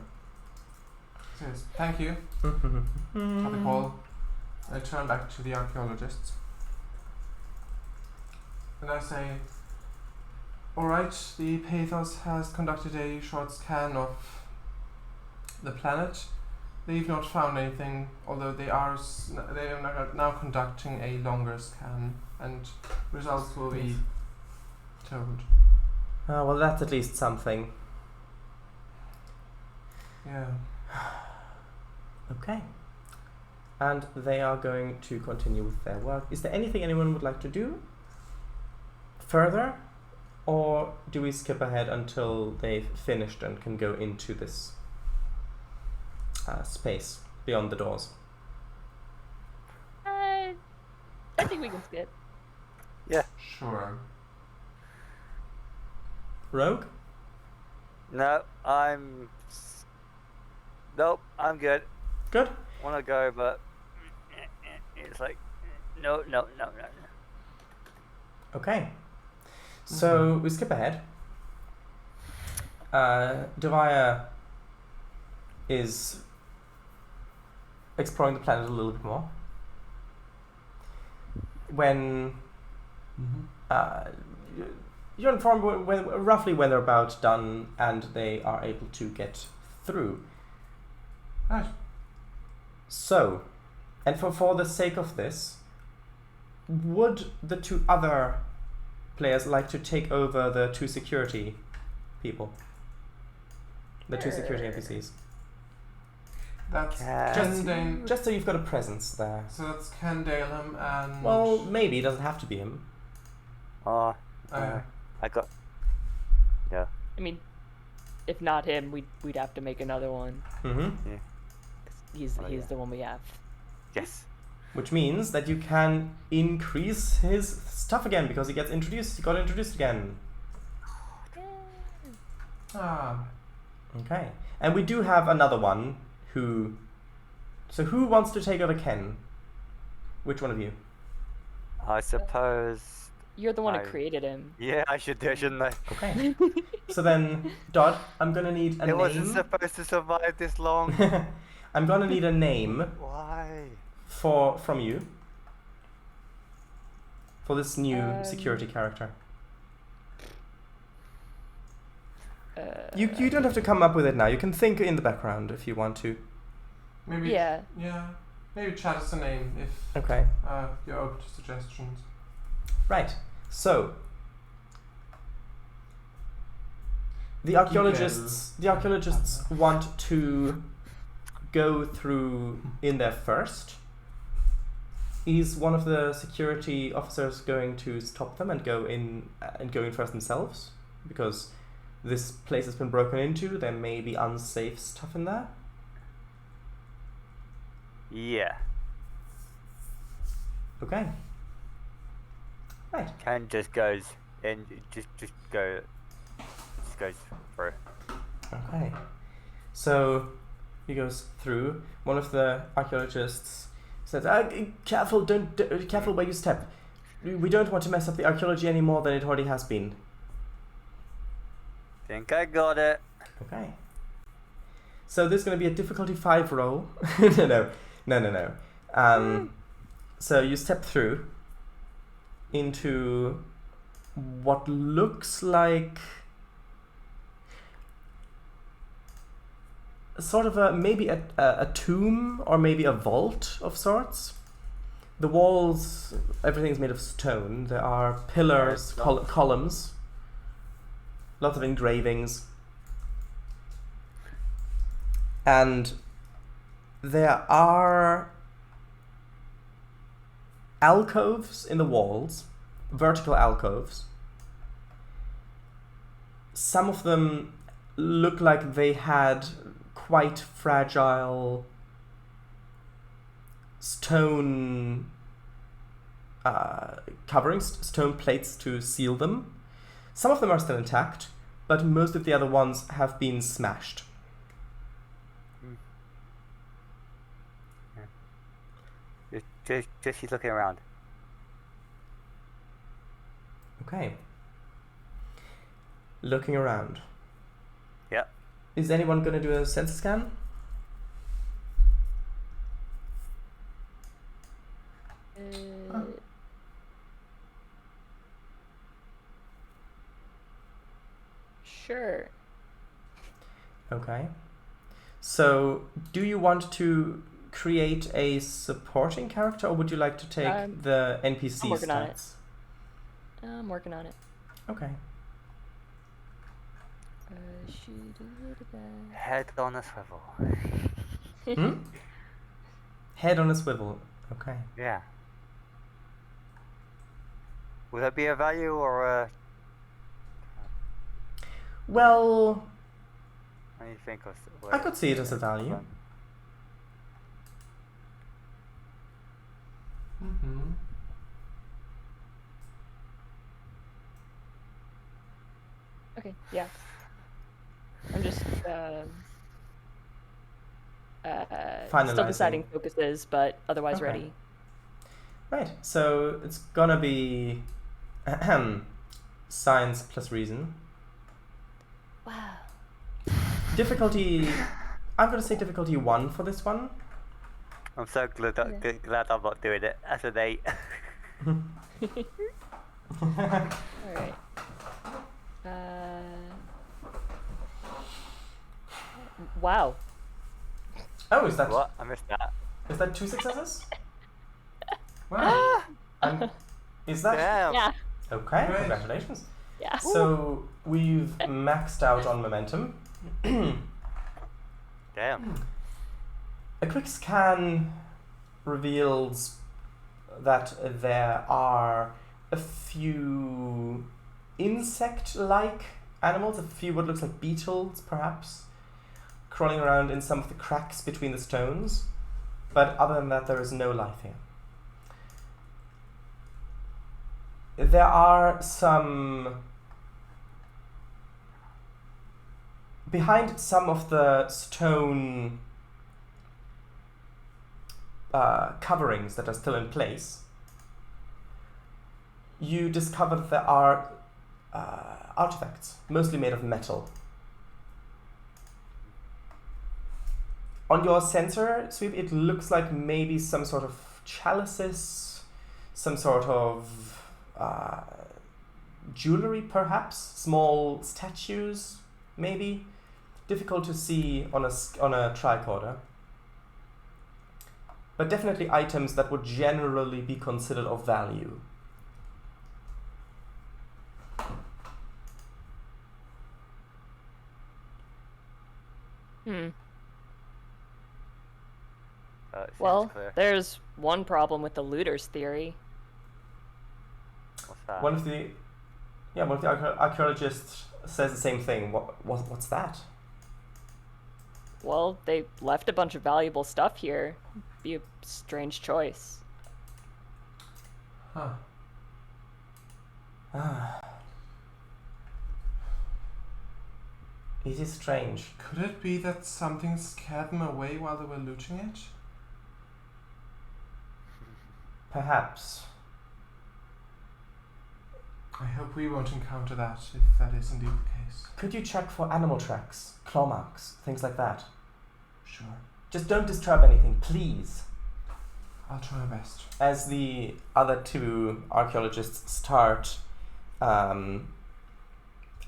So yes, thank you for the call. I turn back to the archaeologists. And I say, alright, the Pathos has conducted a short scan of the planet. They've not found anything, although they are now conducting a longer scan, and results will be told. Well, that's at least something. Yeah. Okay. And they are going to continue with their work. Is there anything anyone would like to do further? Or do we skip ahead until they've finished and can go into this space beyond the doors? I think we can skip. Sure. Rogue? No, Nope, I'm good. Good. Wanna go, but it's like no. Okay. So we skip ahead. Doviah is exploring the planet a little bit more. When you're informed roughly when they're about done and they are able to get through. Right. So, and for the sake of this, would the two other players like to take over the two security people? The two security NPCs. That's Kendale. Just so you've got a presence there. So that's Kendale and. Well, maybe it doesn't have to be him. I got. Yeah. I mean, if not him, we'd have to make another one. Mm-hmm. Yeah. 'Cause he's the one we have. Yes. Which means that you can increase his stuff again because he gets introduced. He got introduced again. Ah. Okay. And we do have another one who. So who wants to take over Ken? Which one of you? I suppose. You're the one who I- created him. Yeah, I should do, shouldn't I? Okay. So then, Dodd, I'm gonna need a It name. wasn't supposed to survive this long. I'm gonna need a name Why? from you for this new security character. You don't have to come up with it now. You can think in the background if you want to. Maybe. Yeah. Yeah. Maybe chat us a name if Okay. you're open to suggestions. Right. So the archaeologists want to go through in there first. Is one of the security officers going to stop them and go in first themselves? Because this place has been broken into. There may be unsafe stuff in there. Yeah. Okay. Right. Ken just goes and just goes through. Okay. So He goes through. One of the archaeologists says, careful, careful where you step. We don't want to mess up the archaeology any more than it already has been. Think I got it. Okay. So this is going to be a difficulty 5 roll. No. So you step through into what looks like sort of maybe a tomb or maybe a vault of sorts. The walls, everything's made of stone. There are pillars, columns, lots of engravings. And there are alcoves in the walls, vertical alcoves. Some of them look like they had quite fragile stone coverings, stone plates to seal them. Some of them are still intact, but most of the other ones have been smashed. Just he's looking around. Okay. Looking around. Yep. Is anyone going to do a sense scan? Sure. Okay. So, do you want to create a supporting character, or would you like to take the NPC I'm working on it. stats? I'm working on it. Okay. Head on a swivel. Head on a swivel. Okay. Yeah. Would that be a value or a... Well, What do you think? I could see it as a value. Okay, yeah. I'm just still deciding focuses, but otherwise Okay. ready. Right, so it's gonna be science plus reason. Wow. Difficulty, I'm gonna say difficulty 1 for this one. I'm so glad I'm not doing it. That's an 8. Alright. Wow. Oh, is that What? I missed that. is that 2 successes? Wow. And is that Damn. Yeah. okay? Great. Congratulations. Yeah. So we've maxed out on momentum. Damn. A quick scan reveals that there are a few insect-like animals, a few what looks like beetles, perhaps, crawling around in some of the cracks between the stones. But other than that, there is no life here. There are some... Behind some of the stone coverings that are still in place, you discover that there are artifacts, mostly made of metal. On your sensor sweep, it looks like maybe some sort of chalices, some sort of jewelry, perhaps, small statues, maybe. Difficult to see on a tricorder. But definitely items that would generally be considered of value. Well, Clear. there's one problem with the looters theory. What's that? One of the archaeologists says the same thing. What's that? Well, they left a bunch of valuable stuff here. Be a strange choice. Huh. It is strange. Could it be that something scared them away while they were looting it? Perhaps. I hope we won't encounter that, if that is indeed the case. Could you check for animal tracks, claw marks, things like that? Sure. Just don't disturb anything, please. I'll try my best. As the other two archaeologists start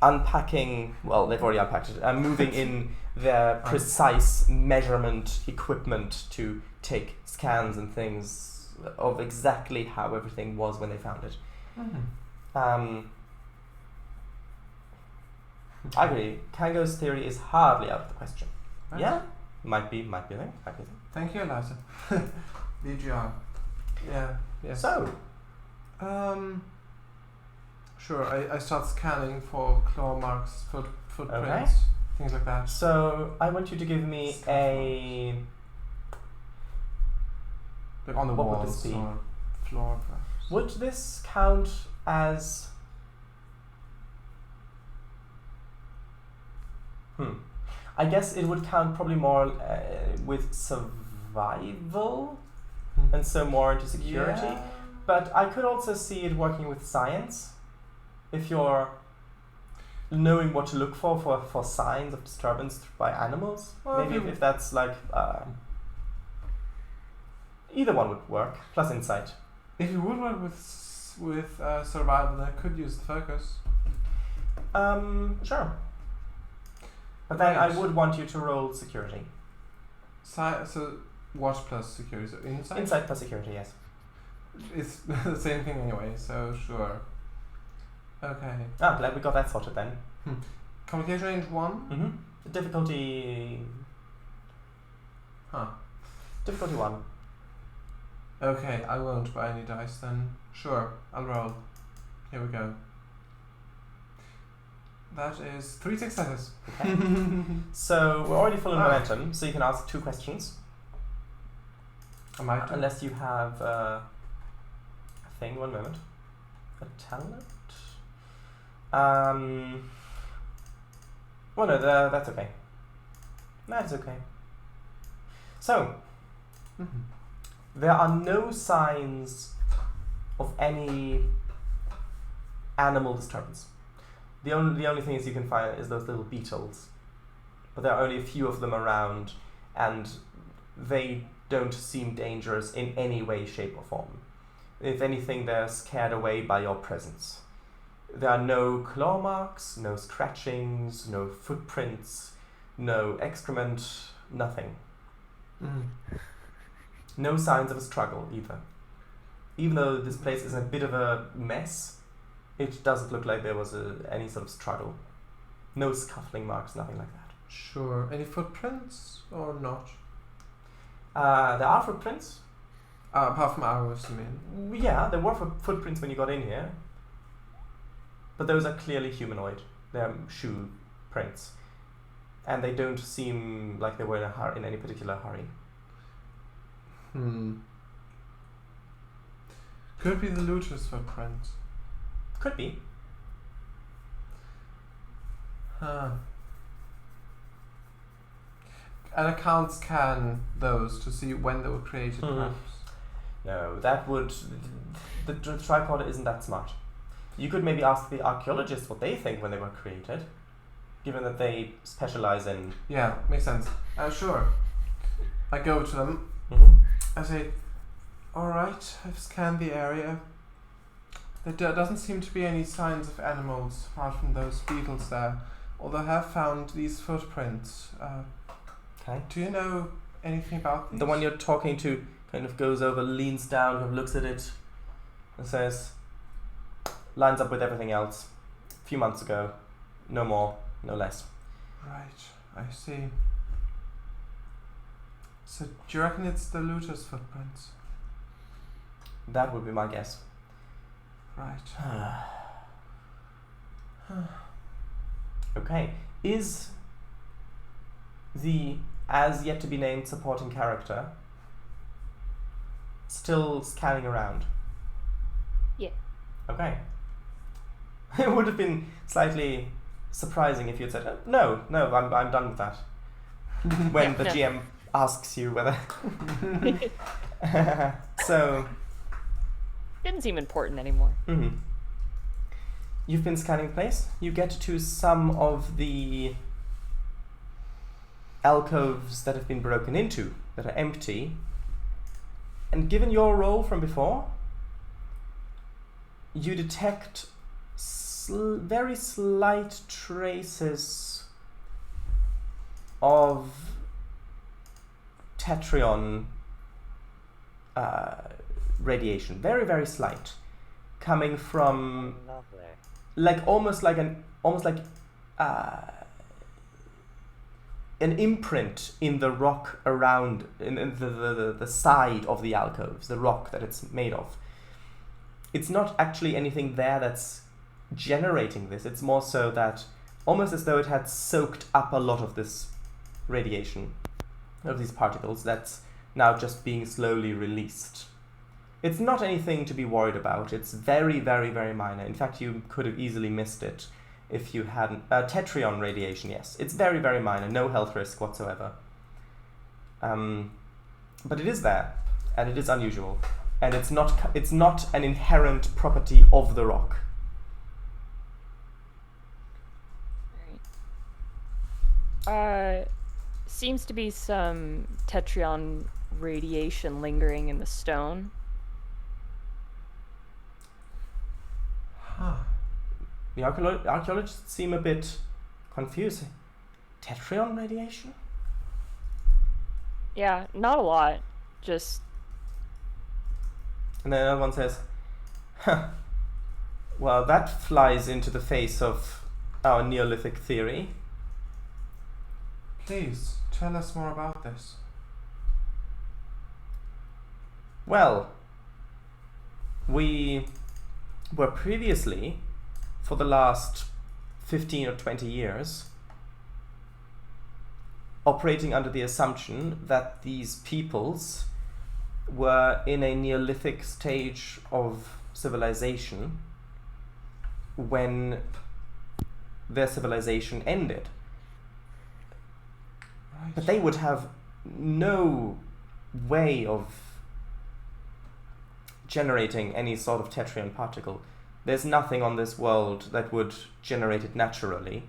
unpacking, well, they've already unpacked it, moving in their precise measurement equipment to take scans and things of exactly how everything was when they found it. I agree. Kango's theory is hardly out of the question. Right. Yeah? Might be a thing. Thank you, Eliza. BGR. Yeah. Yes. So, Sure. I start scanning for claw marks, footprints, things like that. So I want you to give me a. Like on the What would walls this be? or floor, perhaps. Would this count as? I guess it would count probably more with survival, and so more into security. Yeah. But I could also see it working with science. If you're knowing what to look for signs of disturbance by animals, Well, maybe if that's like either one would work. Plus insight. If you would work with survival, then I could use the focus. Sure. But then Right. I would want you to roll security. So watch plus security. So insight. Insight plus security, yes. It's the same thing anyway. So sure. Okay. Glad we got that sorted then. Communication range 1. Difficulty. Difficulty 1. Okay, I won't buy any dice then. Sure, I'll roll. Here we go. That is 3 successes. Okay. So we're already full of momentum, so you can ask 2 questions. I might do. Unless you have a thing, one moment. A talent? Well, no, that's okay. That's okay. So, there are no signs of any animal disturbance. The only things you can find is those little beetles. But there are only a few of them around, and they don't seem dangerous in any way, shape, or form. If anything, they're scared away by your presence. There are no claw marks, no scratchings, no footprints, no excrement, nothing. No signs of a struggle either. Even though this place is a bit of a mess, it doesn't look like there was any sort of struggle. No scuffling marks, nothing like that. Sure. Any footprints or not? There are footprints. Apart from ours, I mean. Yeah, there were footprints when you got in here. But those are clearly humanoid. They're shoe prints. And they don't seem like they were in any particular hurry. Could be the looter's footprint. Could be. And I can't scan those to see when they were created, perhaps. No, that would... The tricorder isn't that smart. You could maybe ask the archaeologists what they think when they were created, given that they specialize in... Yeah, makes sense. Sure. I go to them. I say, alright, I've scanned the area. There doesn't seem to be any signs of animals apart from those beetles there, although I have found these footprints. Okay. Do you know anything about these? The one you're talking to kind of goes over, leans down, kind of looks at it, and says, lines up with everything else. A few months ago. No more, no less. Right, I see. So, do you reckon it's the looter's footprints? That would be my guess. Right. Okay. Is the as yet to be named supporting character still scanning around? Yeah. Okay. It would have been slightly surprising if you'd said, no, I'm done with that. When the GM asks you whether... So... Didn't seem important anymore. Mm-hmm. You've been scanning the place. You get to some of the alcoves that have been broken into, that are empty. And given your roll from before, you detect very slight traces of Tetrion radiation, very, very slight, coming from almost like an imprint in the rock around, in the side of the alcoves, the rock that it's made of. It's not actually anything there that's generating this. It's more so that almost as though it had soaked up a lot of this radiation, of these particles, that's now just being slowly released. It's not anything to be worried about. It's very, very, very minor. In fact, you could have easily missed it if you hadn't... Tetrion radiation, yes. It's very, very minor. No health risk whatsoever. But it is there, and it is unusual. And it's not an inherent property of the rock. Seems to be some Tetrion radiation lingering in the stone. Huh. The archaeologists seem a bit confused. Tetrion radiation? Yeah, not a lot. Just... And then another one says, huh, well, that flies into the face of our Neolithic theory. Please, tell us more about this. Well, we were previously, for the last 15 or 20 years, operating under the assumption that these peoples were in a Neolithic stage of civilization when their civilization ended. Right. But they would have no way of generating any sort of Tetrion particle. There's nothing on this world that would generate it naturally.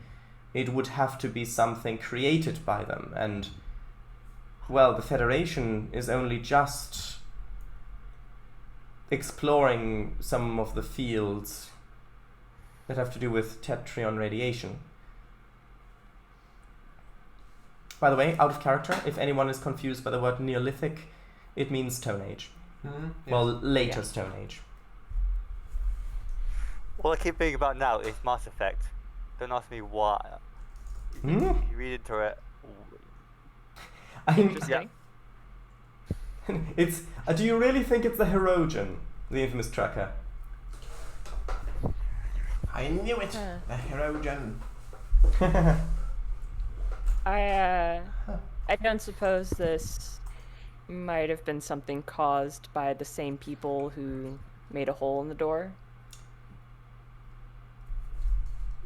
It would have to be something created by them, and well, the Federation is only just exploring some of the fields that have to do with Tetrion radiation. By the way, out of character, if anyone is confused by the word Neolithic, it means Stone Age. Mm-hmm. Yes. Well, later Stone Age. All I keep thinking about now is Mass Effect. Don't ask me why. You read into it. Interesting. It's. Do you really think it's the Herogen, the infamous tracker? I knew it! The Herogen. I don't suppose this might have been something caused by the same people who made a hole in the door?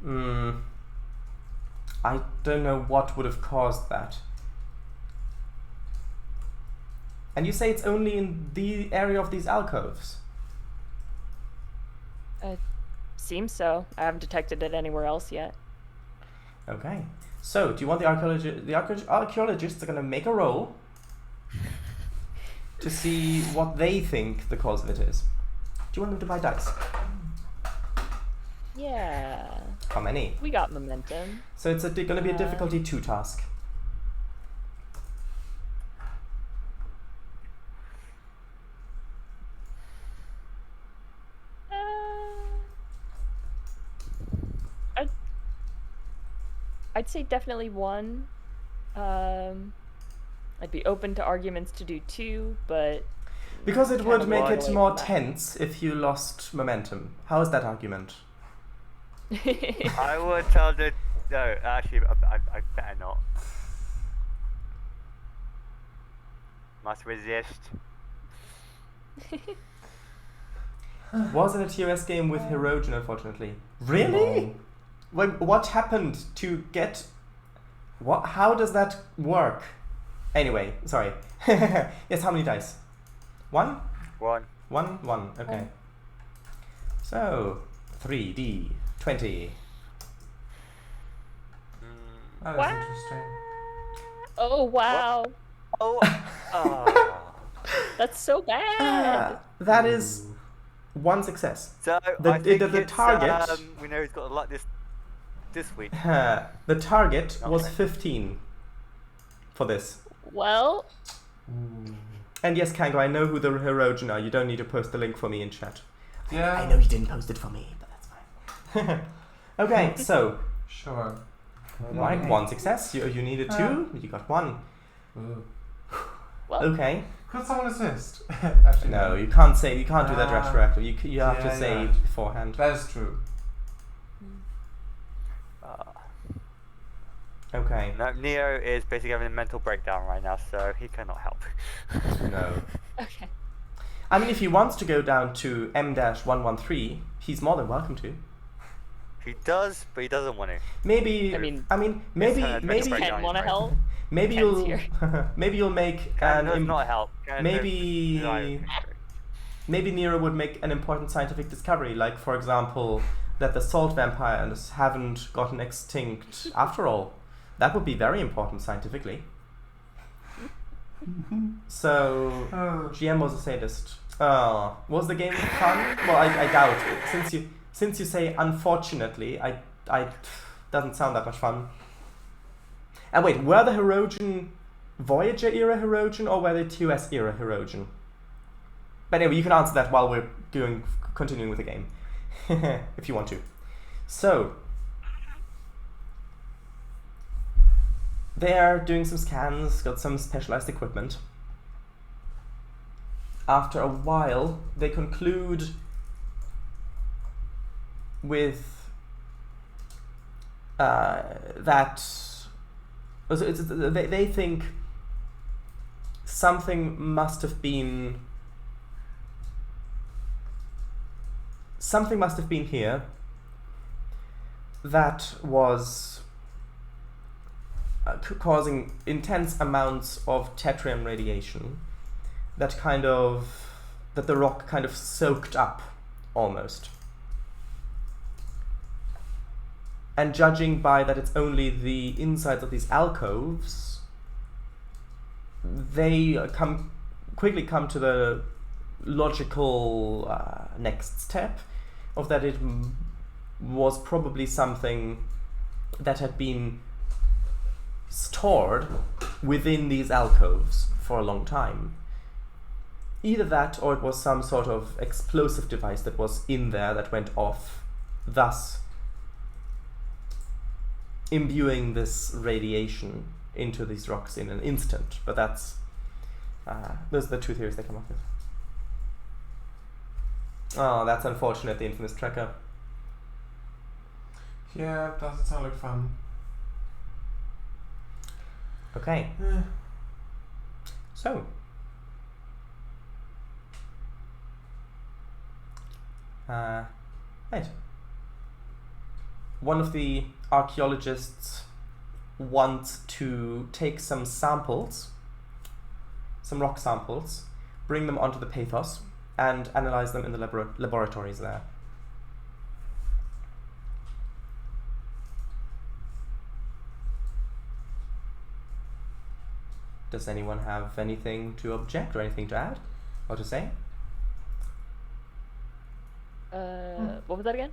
I don't know what would have caused that. And you say it's only in the area of these alcoves? Seems so. I haven't detected it anywhere else yet. Okay. So, do you want the archaeologists are going to make a roll to see what they think the cause of it is? Do you want them to buy dice? Yeah. How many? We got momentum. So it's going to be a difficulty 2 task. I'd say definitely 1. I'd be open to arguments to do 2, but... Because it would make it away more from that. tense if you lost momentum. How is that argument? I would tell the... No, actually, I better not. Must resist. Wasn't a TOS game with Herogen, unfortunately. Really? what happened to get... What? How does that work? Anyway, sorry. Yes, how many dice? 1? 1. 1. Okay. So 3D 20. That is interesting. Oh wow. Oh. That's so bad. That is 1 success. So The- I think the it's, target- we know he's got a lot this week. The target was Okay. 15 for this. Well, And yes, Kango, I know who the Herogen are. You don't need to post the link for me in chat. Yeah. I know you didn't post it for me, but that's fine. Okay, so Sure. right, 1 success. You needed 2. You got 1. Ooh. well, Okay. Could someone assist? Actually, No, you can't say. You can't do that Ah. retroactive. You have to Yeah, say yeah. beforehand. That is true. Okay. No, Nero is basically having a mental breakdown right now, so he cannot help. No. okay. I mean, if he wants to go down to M-113, he's more than welcome to. He does, but he doesn't want to. Maybe. I mean, maybe. It's Maybe. breakdown. Ken want to right. help? Maybe Ken's you'll. here. Maybe you'll make Ken an. does not help. Ken maybe- does- Maybe Nero would make an important scientific discovery, like, for example, that the salt vampires haven't gotten extinct after all. That would be very important scientifically. So, Oh. GM was a sadist. Was the game fun? Well, I doubt it. Since you say unfortunately, I doesn't sound that much fun. And wait, were the Herogen Voyager era Herogen or were they TOS era Herogen? But anyway, you can answer that while we're continuing with the game, if you want to. So, they're doing some scans, got some specialized equipment. After a while, they conclude with that they think something must have been here that was causing intense amounts of tetrium radiation that the rock kind of soaked up almost. And judging by that it's only the insides of these alcoves, they quickly come to the logical next step of that it was probably something that had been stored within these alcoves for a long time. Either that or it was some sort of explosive device that was in there that went off, thus imbuing this radiation into these rocks in an instant. But that's those are the 2 theories they come up with. Oh, that's unfortunate, the infamous tracker. Yeah, doesn't sound like fun. Okay. So. Right. One of the archaeologists wants to take some samples, some rock samples, bring them onto the Pathos, and analyze them in the laboratories there. Does anyone have anything to object or anything to add or to say? What was that again?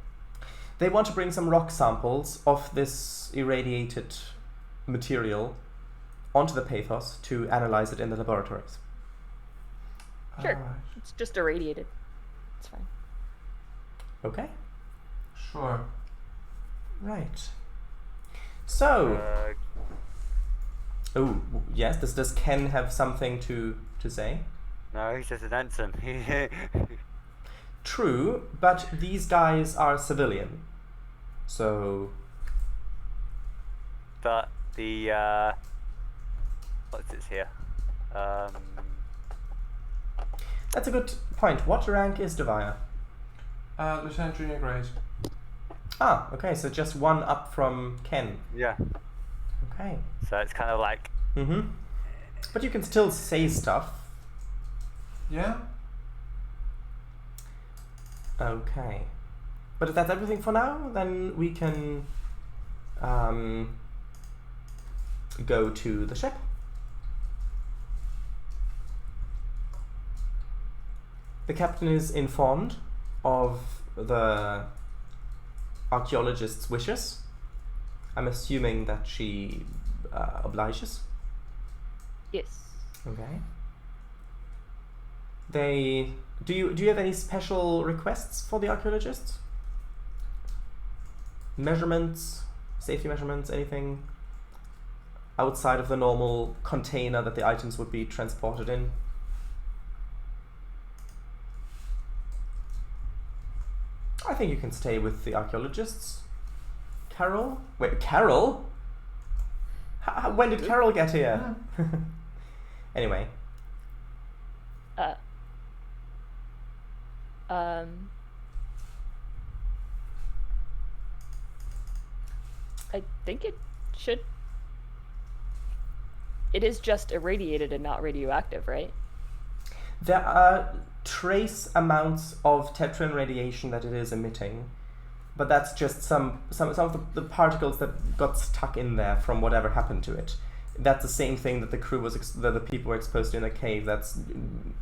They want to bring some rock samples of this irradiated material onto the Pathos to analyze it in the laboratories. Sure. Alright. It's just irradiated. It's fine. Okay. Sure. Right. So, oh yes. Does Ken have something to say? No, he's just an ensign. True, but these guys are civilian, so. But the what's this here? That's a good point. What rank is Doviah? Lieutenant Junior Grade. Ah, okay, so just one up from Ken. Yeah. Okay. So it's kind of like. Mm-hmm. But you can still say stuff. Yeah? Okay. But if that's everything for now, then we can go to the ship. The captain is informed of the archaeologist's wishes. I'm assuming that she obliges. Yes. Okay. Do you have any special requests for the archaeologists? Measurements, safety measurements, anything outside of the normal container that the items would be transported in? I think you can stay with the archaeologists. Carol? Wait, Carol? When did Carol get here? Anyway. I think it should. It is just irradiated and not radioactive, right? There are trace amounts of tetran radiation that it is emitting, but that's just some of the particles that got stuck in there from whatever happened to it. That's the same thing that the crew was that the people were exposed to in the cave.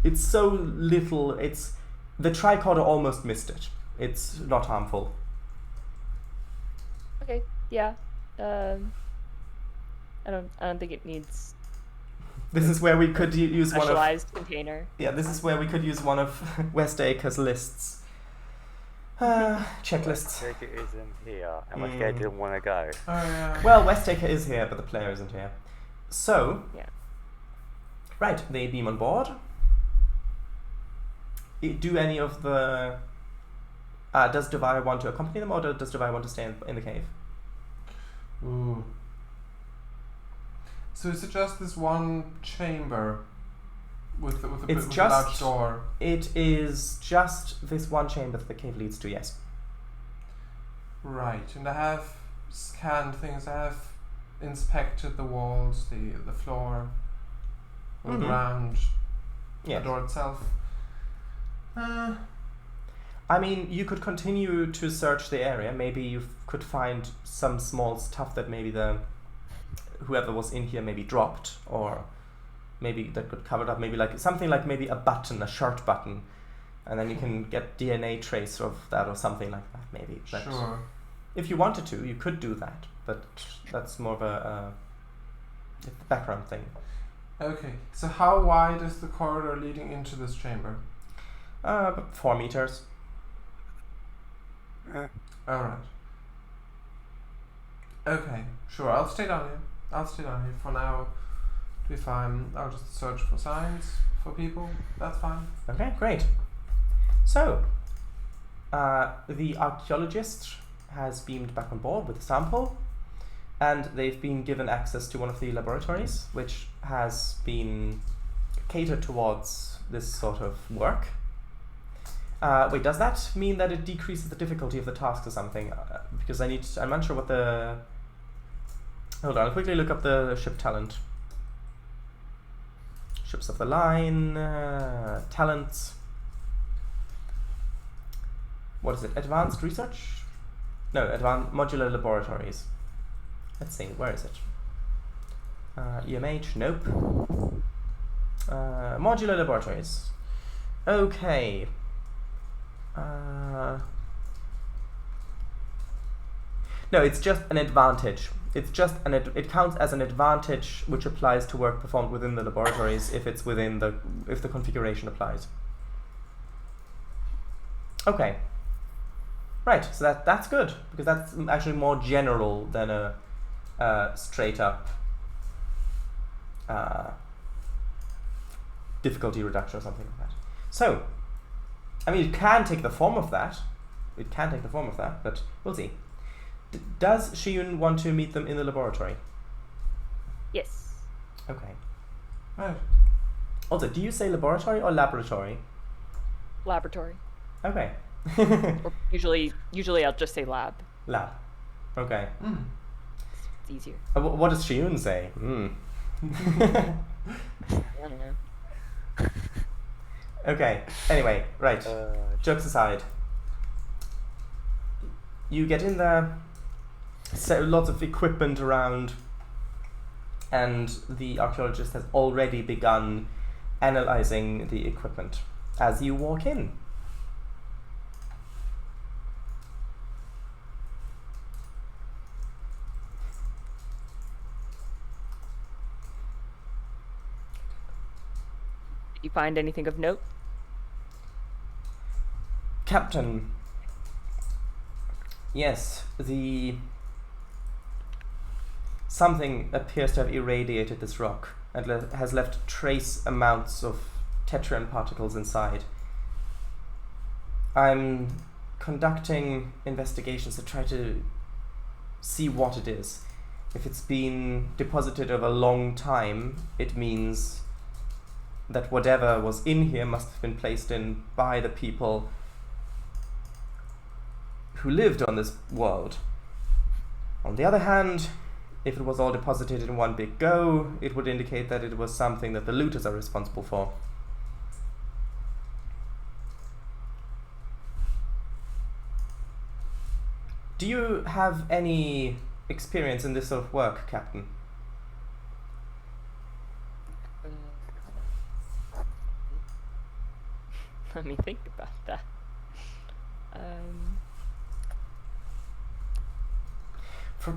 It's so little. The tricorder almost missed it. It's not harmful. Okay. Yeah. I don't think it needs This is where we could use one of specialized container. Yeah, this is where we could use one of Westaker's lists. Checklists. Westaker isn't here, and Westaker didn't want to go. Oh, yeah. Well, Westaker is here, but the player isn't here. So, Yeah. right, they beam on board. Do any of the... does Doviah want to accompany them, or does Doviah want to stay in the cave? Ooh. So is it just this one chamber with the large door? It is just this one chamber that the cave leads to, yes. Right, and I have scanned things. I have inspected the walls, the floor, the ground, Yes. the door itself. I mean, you could continue to search the area. Maybe you could find some small stuff that maybe whoever was in here maybe dropped, or maybe that could cover it up. Maybe like something like maybe a button, a shirt button, and then you can get DNA trace of that or something like that. Maybe. But Sure. if you wanted to, you could do that, but that's more of a background thing. Okay, so how wide is the corridor leading into this chamber? About 4 meters. Alright. Okay, sure, I'll stay down here. For now. To be fine. I'll just search for signs for people. That's fine. Okay, great. So, the archaeologist has beamed back on board with a sample, and they've been given access to one of the laboratories, which has been catered towards this sort of work. Wait, does that mean that it decreases the difficulty of the task or something? Because I'm unsure what the... Hold on, I'll quickly look up the ship talent. Ships of the line, talents. What is it? Advanced research? No, advanced modular laboratories. Let's see, where is it? EMH, nope. Modular laboratories. Okay. No, it's just an advantage. It's just it counts as an advantage which applies to work performed within the laboratories if it's within if the configuration applies. Okay. Right, so that's good, because that's actually more general than a straight up difficulty reduction or something like that. So, I mean, it can take the form of that. But we'll see. Does Shiun want to meet them in the laboratory? Yes. Okay. Right. Also, do you say laboratory or laboratory? Laboratory. Okay. Or usually I'll just say lab. Lab. Okay. It's easier. What does Shiun say? I don't know. Okay. Anyway, right. Jokes aside. You get in there. So lots of equipment around, and the archaeologist has already begun analyzing the equipment as you walk in. Did you find anything of note? Captain, yes, something appears to have irradiated this rock and has left trace amounts of tetrion particles inside. I'm conducting investigations to try to see what it is. If it's been deposited over a long time, it means that whatever was in here must have been placed in by the people who lived on this world. On the other hand, if it was all deposited in one big go, it would indicate that it was something that the looters are responsible for. Do you have any experience in this sort of work, Captain? Let me think about that.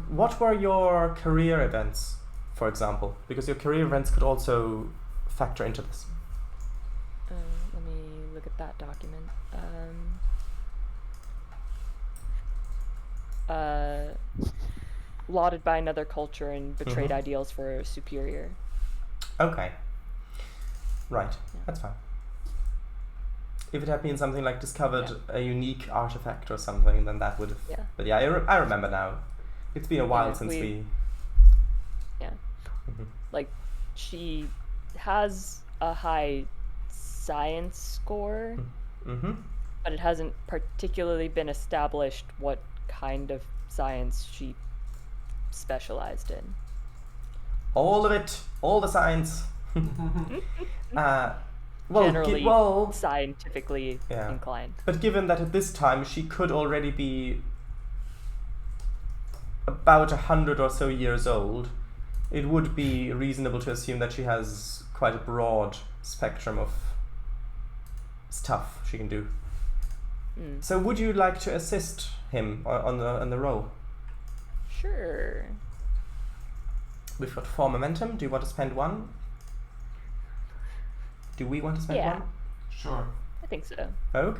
What were your career events, for example? Because your career events could also factor into this. Let me look at that document. Lauded by another culture and betrayed ideals for a superior. Okay. Right, Yeah. that's fine. If it had been something like discovered a unique artifact or something, then that would have... Yeah. But yeah, I remember now. It's been a while Yeah, since we... Yeah. Mhm. Like, she has a high science score, Mm-hmm. but it hasn't particularly been established what kind of science she specialized in. All of it, all the science. Well, Generally well, scientifically Yeah. inclined. but given that at this time she could already be about 100 or so years old, it would be reasonable to assume that she has quite a broad spectrum of stuff she can do. Mm. So would you like to assist him on the roll? Sure. We've got 4 momentum. Do you want to spend 1? Do we want to spend Yeah. 1? Sure. I think so. Vogue?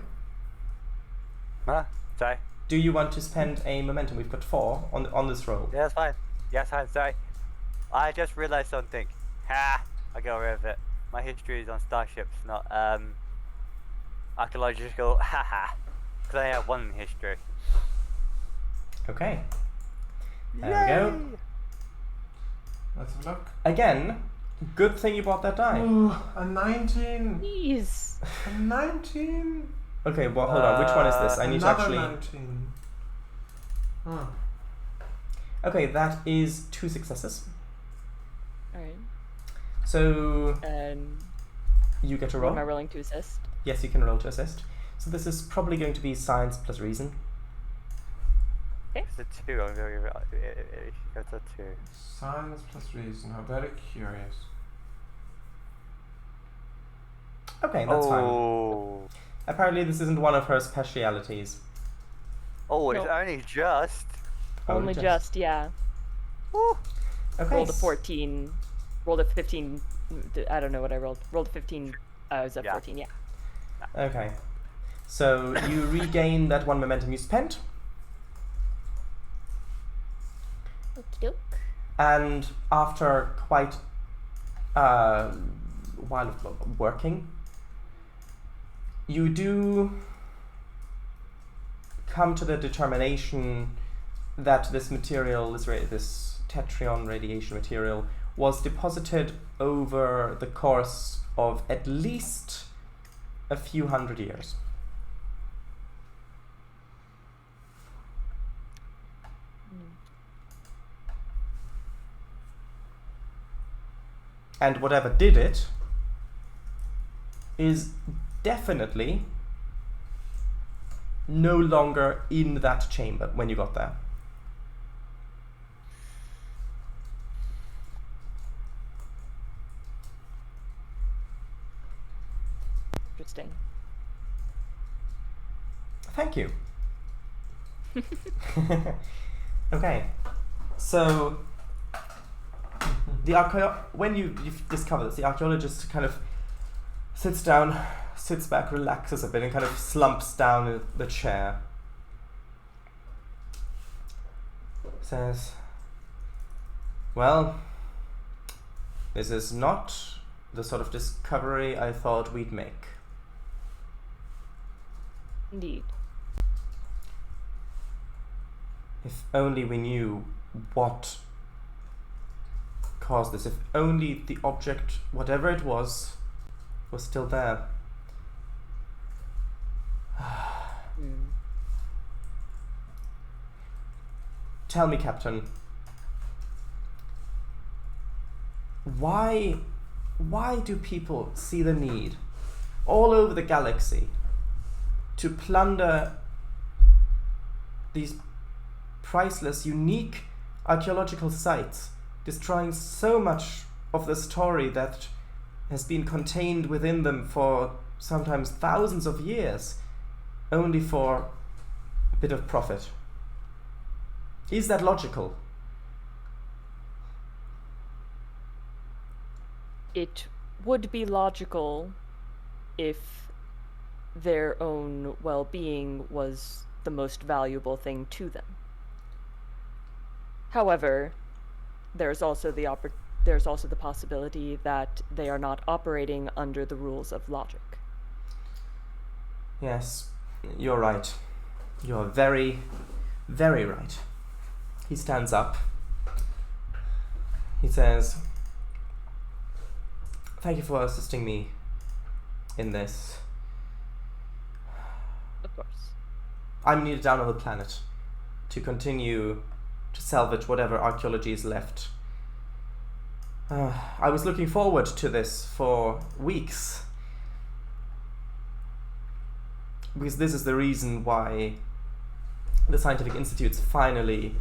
Huh? Sorry. Do you want to spend a momentum? We've got 4 on this roll. Yeah, that's fine. Yes, I'm sorry. I just realized something. Ha! I got rid of it. My history is on starships, not archaeological. Haha. Because I have 1 in history. Okay. There we go. Let's have a look. Again, good thing you bought that die. Ooh, a 19. Jeez. A 19. Okay, well, hold on. Which one is this? I need to Another actually... 19. Huh. Okay, that is 2 successes. Alright. So And you get a what roll. am I rolling to assist? Yes, you can roll to assist. So this is probably going to be science plus reason. It's a 2. I'm going to It's a 2. Science plus reason. How very curious. Okay, that's fine. Oh. Apparently this isn't one of her specialities. Oh, it's Nope. only just. Only just, yeah. Woo. Okay. Rolled a 14. Rolled a 15. I don't know what I rolled. Rolled a 15. I was at Yeah. 14, yeah. Okay. So you regain that 1 momentum you spent, Okey-doke. and after quite a while of working, you do come to the determination that this material, this tetrion radiation material, was deposited over the course of at least a few hundred years. And whatever did it is definitely no longer in that chamber when you got there. Interesting. Thank you. Okay, so when you've discovered this, the archaeologist kind of sits down, sits back, relaxes a bit, and kind of slumps down in the chair. Says, well, this is not the sort of discovery I thought we'd make. Indeed. If only we knew what caused this. If only the object, whatever it was still there. Tell me, Captain, why do people see the need all over the galaxy to plunder these priceless, unique archaeological sites, destroying so much of the story that has been contained within them for sometimes thousands of years, only for a bit of profit? Is that logical? It would be logical if their own well-being was the most valuable thing to them. However, there's also the possibility that they are not operating under the rules of logic. Yes, you're right. You're very, very right. He stands up. He says, thank you for assisting me in this. Of course. I'm needed down on the planet to continue to salvage whatever archaeology is left. I was looking forward to this for weeks, because this is the reason why the scientific institutes finally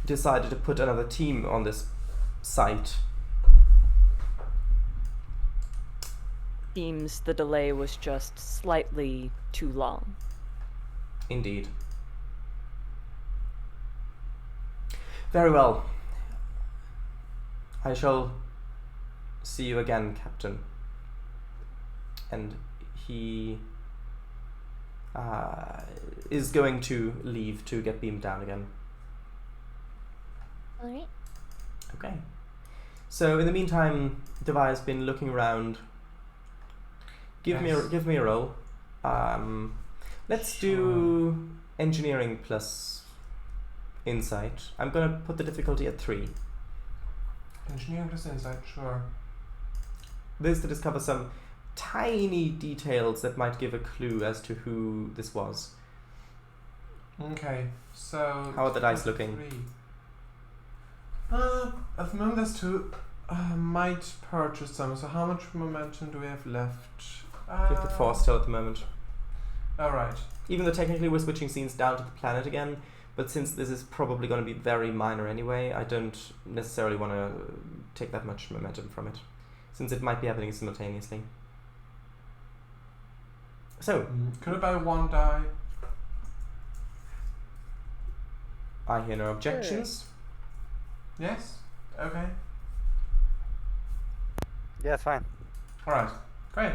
decided to put another team on this site. Seems the delay was just slightly too long. Indeed. Very well. I shall see you again, Captain. And he is going to leave to get beamed down again. Alright. Okay. So in the meantime, Doviah has been looking around. Give me a roll. Let's do engineering plus insight. I'm gonna put the difficulty at 3. Engineering plus insight, sure. This to discover some tiny details that might give a clue as to who this was. Okay, so... How are the dice looking? 3. At the moment there's 2. Might purchase some, so how much momentum do we have left? You've got 4 still at the moment. Alright. Even though technically we're switching scenes down to the planet again, but since this is probably going to be very minor anyway, I don't necessarily want to take that much momentum from it, since it might be happening simultaneously. So, could I buy 1 die? I hear no objections. Yes? Okay. Yeah, it's fine. Alright, great.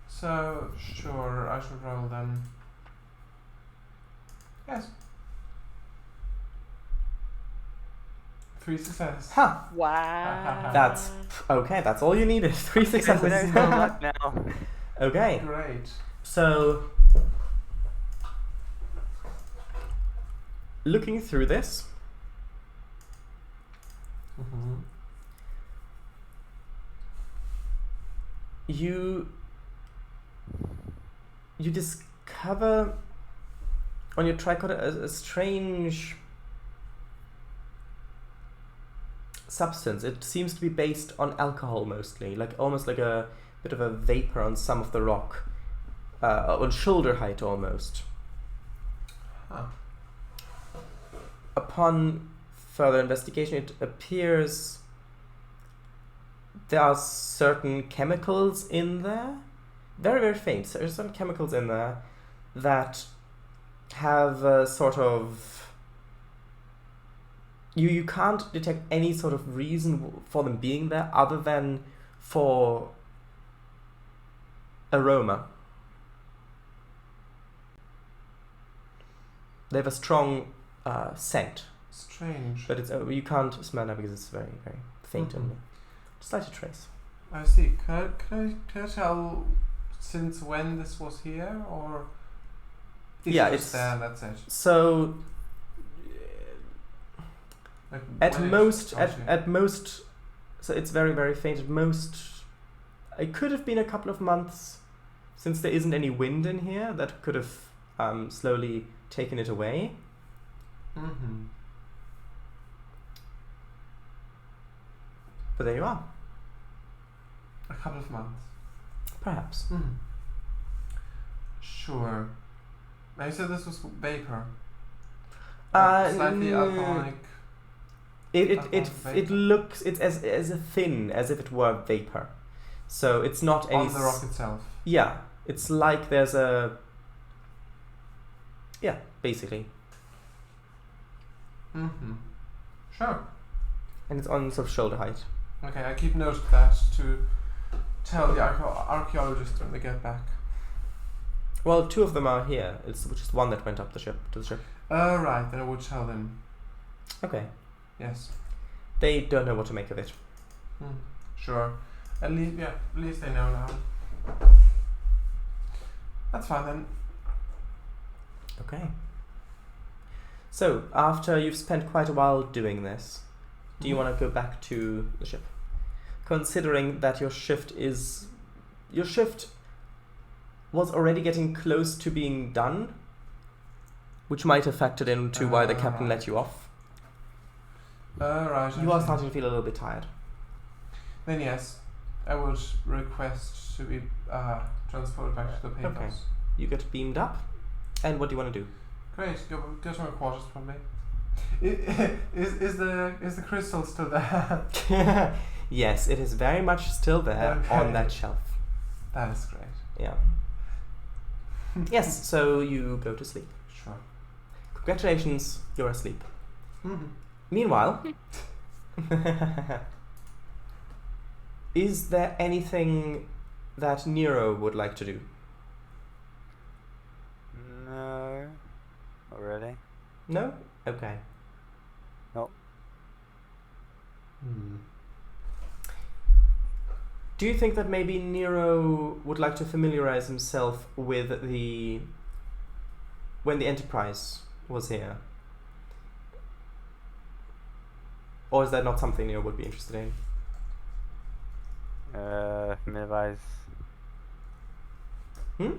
So, sure, I should roll then. Yes. 3 successes. Huh. Wow. That's okay. That's all you needed. 3 successes. There's no luck now. Okay. Great. So, looking through this, you discover on your tricorder a strange substance. It seems to be based on alcohol mostly, like almost like a bit of a vapor on some of the rock, on shoulder height almost. Huh. Upon further investigation, it appears there are certain chemicals in there, very, very faint. So there's some chemicals in there that have a sort of... You can't detect any sort of reason for them being there other than for aroma. They have a strong scent. Strange. But it's you can't smell that because it's very, very faint and slight trace. I see. Could I tell since when this was here, or it's there and that's it? So Like at when most, it started? at most, so it's very, very faint. At most, it could have been a couple of months, since there isn't any wind in here that could have slowly taken it away. Mm-hmm. But there you are. A couple of months. Perhaps. Mm. Sure. Now you said this was vapor. Slightly alcoholic. It looks as thin as if it were vapor, so it's not any on the rock itself. Yeah, it's like there's a basically, Mm-hmm. Sure. and it's on sort of shoulder height. Okay, I keep note of that to tell the archaeologists when they get back. Well, two of them are here. It's just one that went up to the ship. Right, then I would tell them. Okay, Yes. they don't know what to make of it. Sure. At least they know now. That's fine then. Okay. So after you've spent quite a while doing this, do you want to go back to the ship? Considering that your shift was already getting close to being done, which might have factored into why the captain let you off. Right. You are starting to feel a little bit tired. Then yes, I would request to be transported back to the Pathos. Okay. You get beamed up, and what do you want to do? Great. Go to my quarters probably. Is the crystal still there? Yes, it is very much still there on that shelf. That is great. Yeah. Yes, so you go to sleep. Sure. Congratulations, you're asleep. Mm-hmm. Meanwhile, is there anything that Nero would like to do? No. Not really. No? Okay. Nope. Do you think that maybe Nero would like to familiarize himself with when the Enterprise was here? Or is that not something Nero would be interested in? Familiarize. He's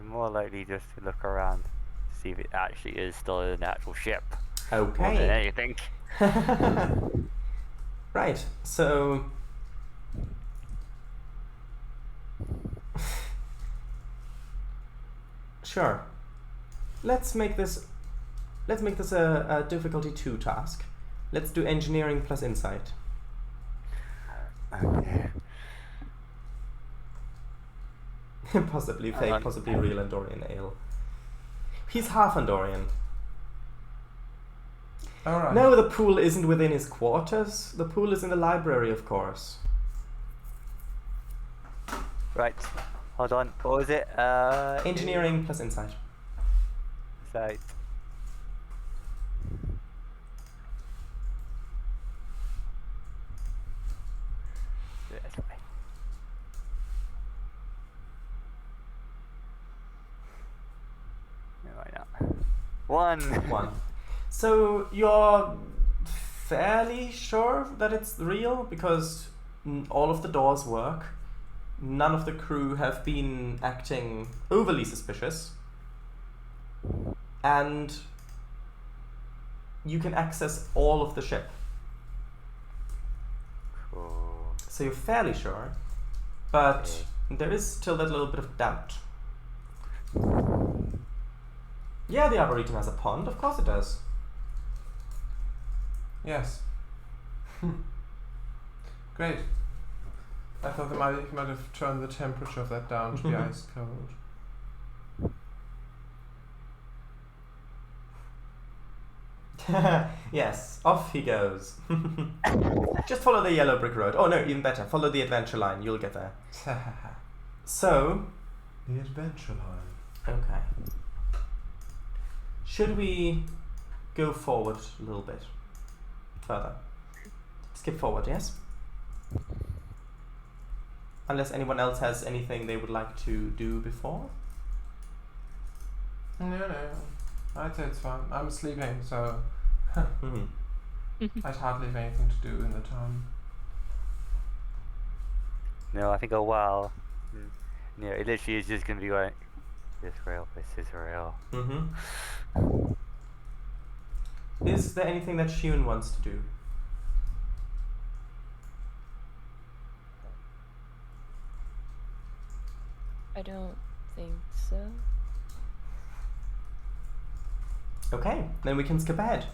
more likely just to look around to see if it actually is still an actual ship. Okay. More than anything. Right, so sure. Let's make this a difficulty 2 task. Let's do engineering plus insight. Okay. Possibly fake, possibly real Andorian ale. He's half Andorian. Alright. No, the pool isn't within his quarters. The pool is in the library, of course. Right. Hold on. What was it? Engineering plus insight. Insight. This way. No, why not? 1. 1. So you're fairly sure that it's real because all of the doors work. None of the crew have been acting overly suspicious. And you can access all of the ship. Cool. So you're fairly sure, but there is still that little bit of doubt. Yeah, the Arboretum has a pond, of course it does. Yes. Great. I thought they might have turned the temperature of that down to be ice cold. Yes, off he goes. Just follow the yellow brick road. Oh no, even better, follow the adventure line, you'll get there. So, The adventure line. okay. Should we go forward a little bit further? Skip forward, yes? Unless anyone else has anything they would like to do before? No. I'd say it's fine. I'm sleeping, so Mhm. I'd hardly have anything to do in the time. No, I think a while. Yeah, it literally is just gonna be like this is real. Mhm. Is there anything that Shiun wants to do? I don't think so. Okay, then we can skip ahead.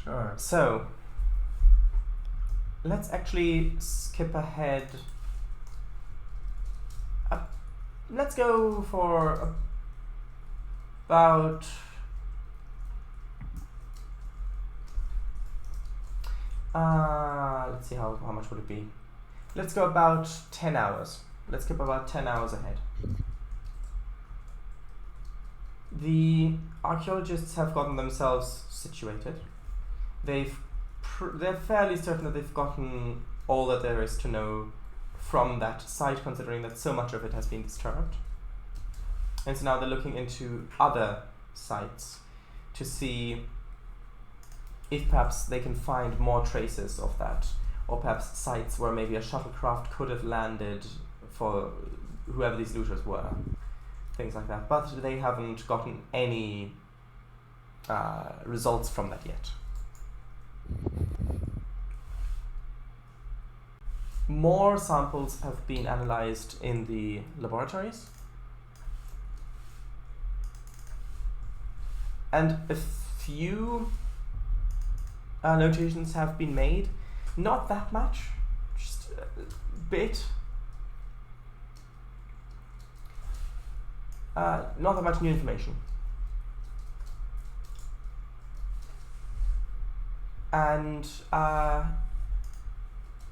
Sure. So, let's actually skip ahead. Let's go for about let's see how much would it be. Let's go about 10 hours. Let's skip about 10 hours ahead. The archaeologists have gotten themselves situated. They're fairly certain that they've gotten all that there is to know from that site, considering that so much of it has been disturbed. And so now they're looking into other sites to see if perhaps they can find more traces of that, or perhaps sites where maybe a shuttlecraft could have landed for whoever these looters were. Things like that. But they haven't gotten any results from that yet. More samples have been analyzed in the laboratories. And a few notations have been made. Not that much, just a bit. Not that much new information. And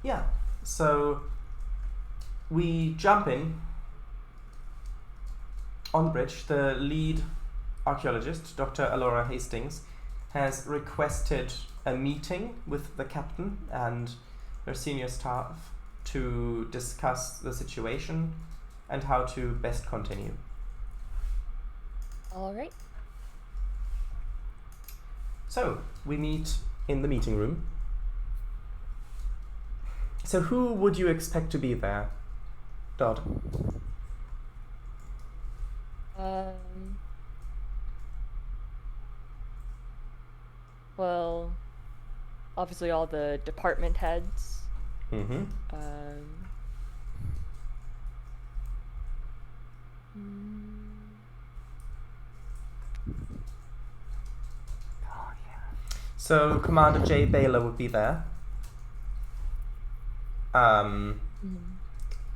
yeah, so we jump in on the bridge. The lead archaeologist, Dr. Alora Hastings, has requested a meeting with the captain and her senior staff to discuss the situation and how to best continue. All right. So, we meet in the meeting room. So who would you expect to be there, Dodd? Well, obviously all the department heads. Mm-hmm. Oh yeah. So Commander J. Baylor would be there.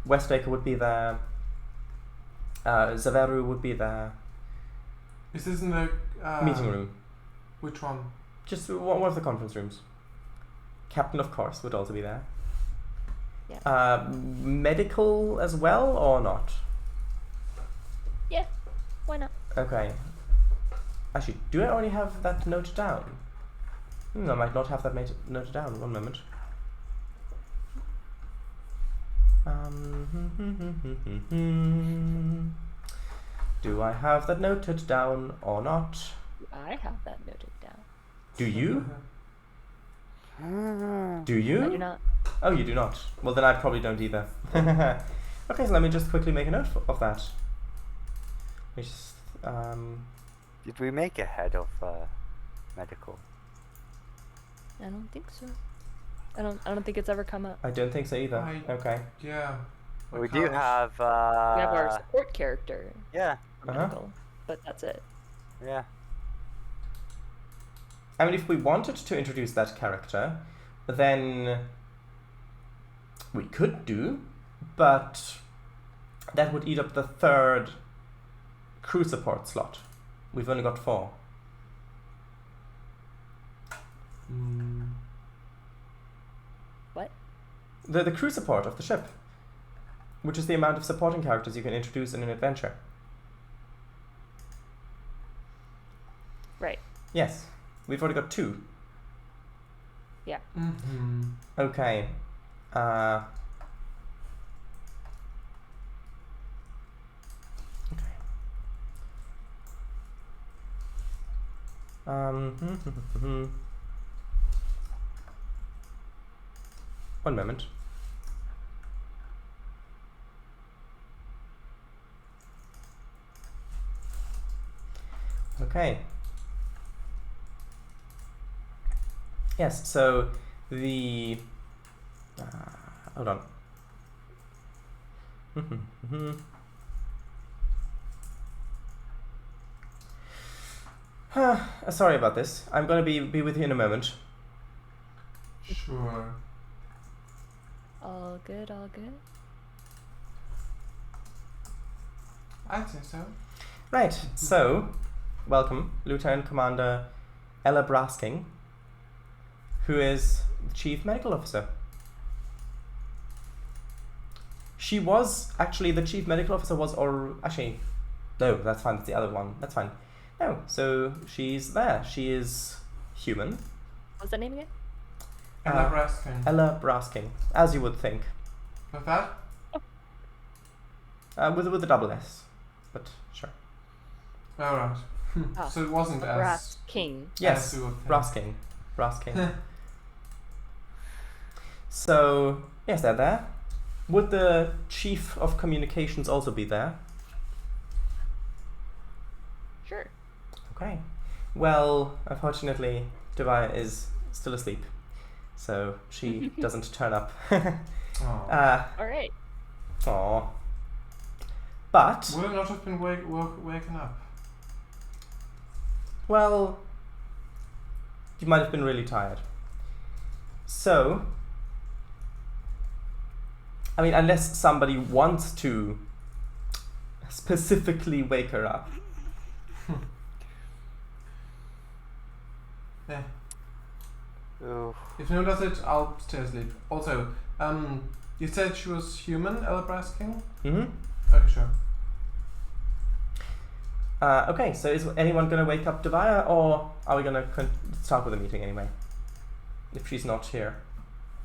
Westacre would be there. Zaveru would be there. This isn't a Meeting room. Which one? Just one of the conference rooms. Captain, of course, would also be there. Yeah. Medical as well, or not? Yeah. Why not? Okay. Actually, do I already have that noted down? I might not have that noted down. One moment. Do I have that noted down or not? I have that noted down. Do you? Do you? I do not. Oh, you do not. Well, then I probably don't either. Okay, so let me just quickly make a note of that. Let me just Did we make a head of medical? I don't think so. I don't think it's ever come up. I don't think so either. Okay. Yeah. We do have. We have our support character. Yeah. Medical, but that's it. Yeah. I mean, if we wanted to introduce that character, then we could do, but that would eat up the 3rd crew support slot. We've only got 4. What? The crew support of the ship, which is the amount of supporting characters you can introduce in an adventure. Right. Yes, we've already got 2. Yeah. Okay. Okay. One moment. Okay. Yes, so the... hold on. Sorry about this. I'm going to be with you in a moment. Sure. All good, all good. I think so. Right, so, welcome, Lieutenant Commander Ella Brasking, who is Chief Medical Officer. She was, actually, the Chief Medical Officer was, or actually, no, that's fine, that's the other one, that's fine. No, so she's there. She is human. What's that name again? Ella Brasking. Ella Brasking, as you would think. With that? With a double S, but sure. Alright. So it wasn't as... Brass King. Yes, as you would think. Brasking. Brasking. So, yes, they're there. Would the Chief of Communications also be there? Sure. Okay. Well, unfortunately, Doviah is still asleep, so she doesn't turn up. Oh. Alright. Aww. But, Would it not have been waken up? well, you might have been really tired. So, I mean, unless somebody wants to specifically wake her up. Yeah. Oof. If no one does it, I'll stay asleep. Also, you said she was human, Ella Brasking? Mm-hmm. Okay, sure. Okay, so is anyone going to wake up Doviah, or are we going to start with the meeting anyway? If she's not here.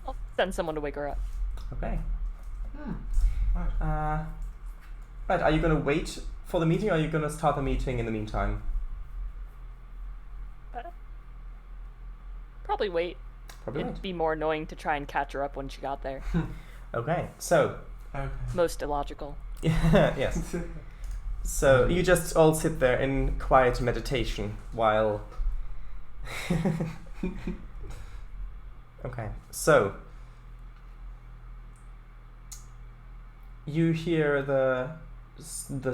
I'll send someone to wake her up. Okay. Right. Right, are you going to wait for the meeting, or are you going to start the meeting in the meantime? Probably wait. Probably It'd wait. be more annoying to try and catch her up when she got there. Okay, so, Okay. Most illogical. yes. So you just all sit there in quiet meditation while... Okay, so... You hear the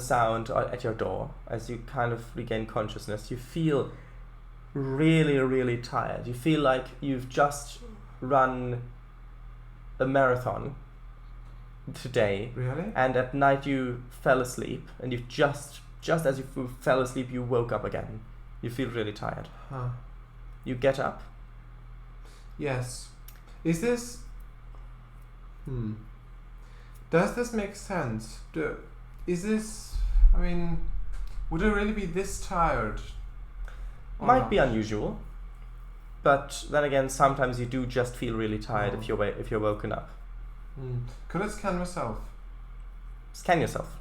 sound at your door as you kind of regain consciousness. You feel really, really tired. You feel like you've just run a marathon today, Really? and at night you fell asleep, and you've just as you fell asleep, you woke up again. You feel really tired. Huh. You get up. Yes. Is this... Does this make sense? Is this... I mean... Would it really be this tired? Or Might not? be unusual, but then again, sometimes you do just feel really tired if you're woken up. Could I scan myself? Scan yourself.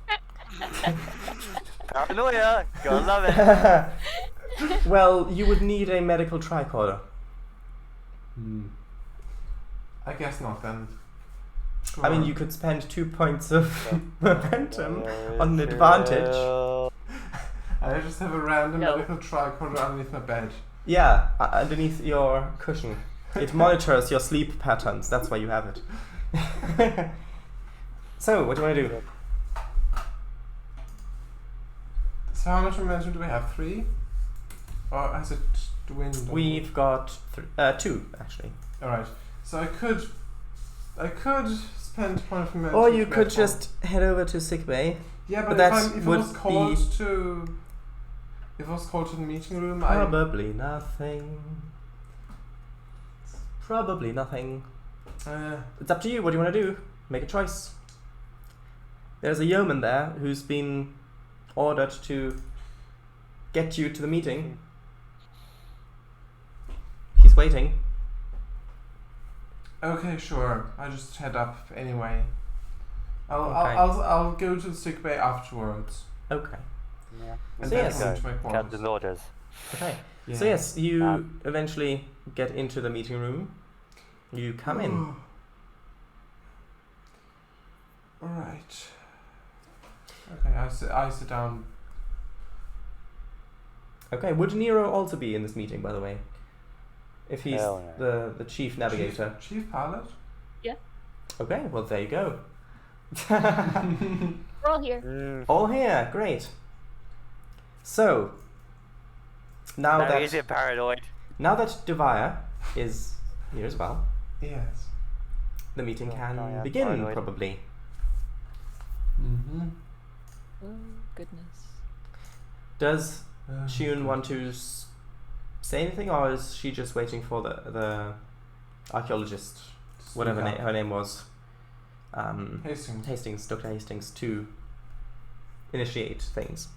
Paranoia! Gonna love it! Well, you would need a medical tricorder. I guess not then. Sure. I mean, you could spend 2 points of momentum on an advantage. I just have a random No. medical tricorder underneath my bed. Yeah, underneath your cushion. It monitors your sleep patterns. That's why you have it. So, what do you want to do? So how much momentum do we have? 3? Or has it dwindled? We've got 2, actually. Alright. So I could spend point of momentum. Or you to could get just head over to sickbay. Yeah, but but that if I would was called be- to... If I was called to the meeting room, Probably nothing. Probably nothing. It's up to you. What do you want to do? Make a choice. There's a yeoman there who's been ordered to get you to the meeting. He's waiting. Okay, sure. I just head up anyway. Okay. I'll go to the sick bay afterwards. Okay. Yeah. And So then yes. come into my quarters. Captain orders. Okay. Yeah. So yes, you Um, eventually get into the meeting room. You come in. Alright. Okay, I sit down. Okay. Would Nero also be in this meeting, by the way? If he's Hell no. the chief navigator. Chief pilot? Okay. Well, there you go. We're all here. All here. Great. So now Now that is it paranoid? Doviah is here as well, Yes. the meeting Oh, can yeah, begin paranoid. probably. Mm-hmm. Oh, goodness. Does Shiun want to say anything, or is she just waiting for the archaeologist, whatever her name was, Hastings. Dr. Hastings, to initiate things?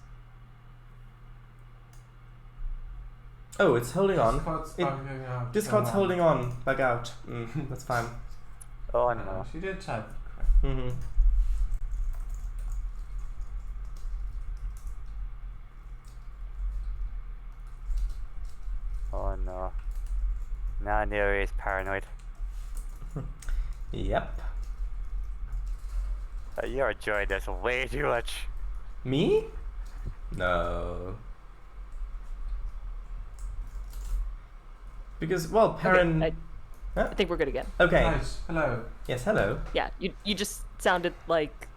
Oh, it's holding on. Discord's It- bugging out. Discord's Come on. holding on. Bug out. That's fine. Oh no. She did type. Mm-hmm. Oh no. Now Nero is paranoid. Yep. You're enjoying this way too much. Me? No. Because, well, Perrin... Okay, I think we're good again. Okay. Right. Hello. Yes, hello. Yeah, you just sounded like,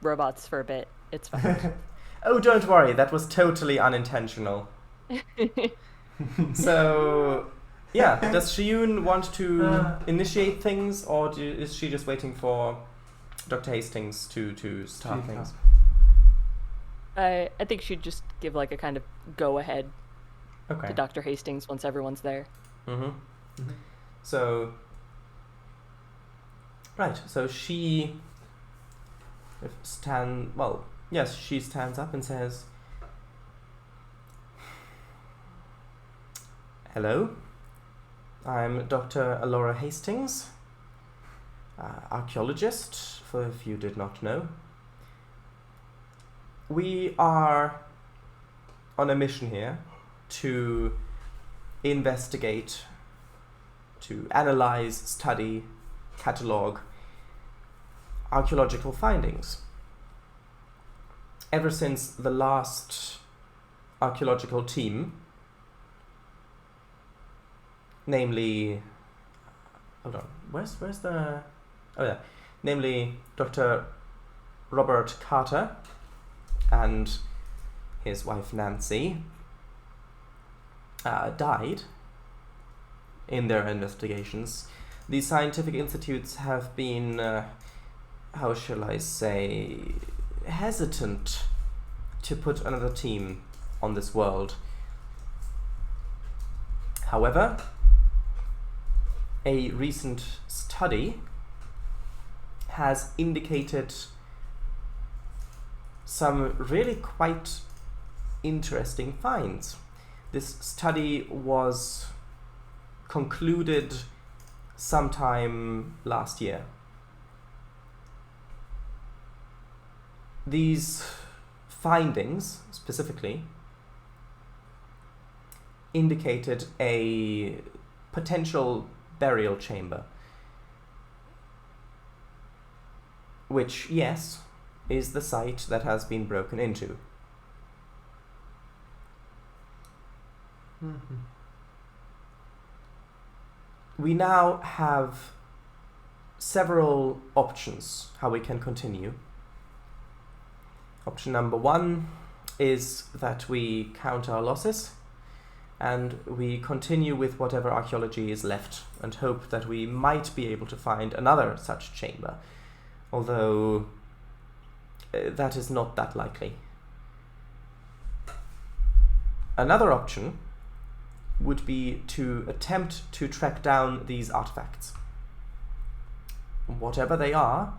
robots for a bit. It's fine. Oh, don't worry. That was totally unintentional. So, yeah. Does Shiun want to initiate things, or is she just waiting for Dr. Hastings to start Speak things? I think she'd just give like a kind of go ahead Okay. to Dr. Hastings once everyone's there. Mm-hmm. So, right. So she she stands up and says, "Hello, I'm Dr. Alora Hastings, archaeologist, for if you did not know. We are on a mission here to investigate, to analyze, study, catalogue archaeological findings. Ever since the last archaeological team, namely, hold on, where's the, oh yeah, namely Dr. Robert Carter and his wife Nancy, died in their investigations. These scientific institutes have been, how shall I say, hesitant to put another team on this world. However, a recent study has indicated some really quite interesting finds. This study was concluded sometime last year. These findings, specifically, indicated a potential burial chamber, which, yes, is the site that has been broken into. We now have several options how we can continue. Option number 1 is that we count our losses and we continue with whatever archaeology is left and hope that we might be able to find another such chamber, although that is not that likely. Another option would be to attempt to track down these artifacts. Whatever they are,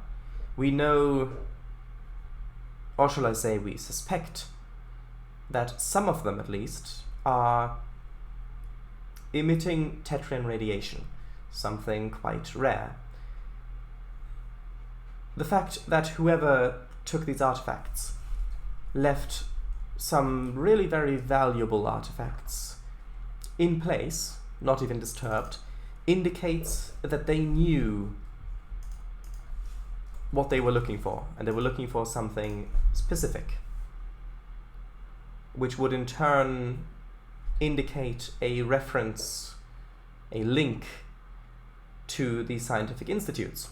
we know, or shall I say we suspect, that some of them at least are emitting Tetrian radiation, something quite rare. The fact that whoever took these artifacts left some really very valuable artifacts in place, not even disturbed, indicates that they knew what they were looking for, and they were looking for something specific, which would in turn indicate a reference, a link to the scientific institutes,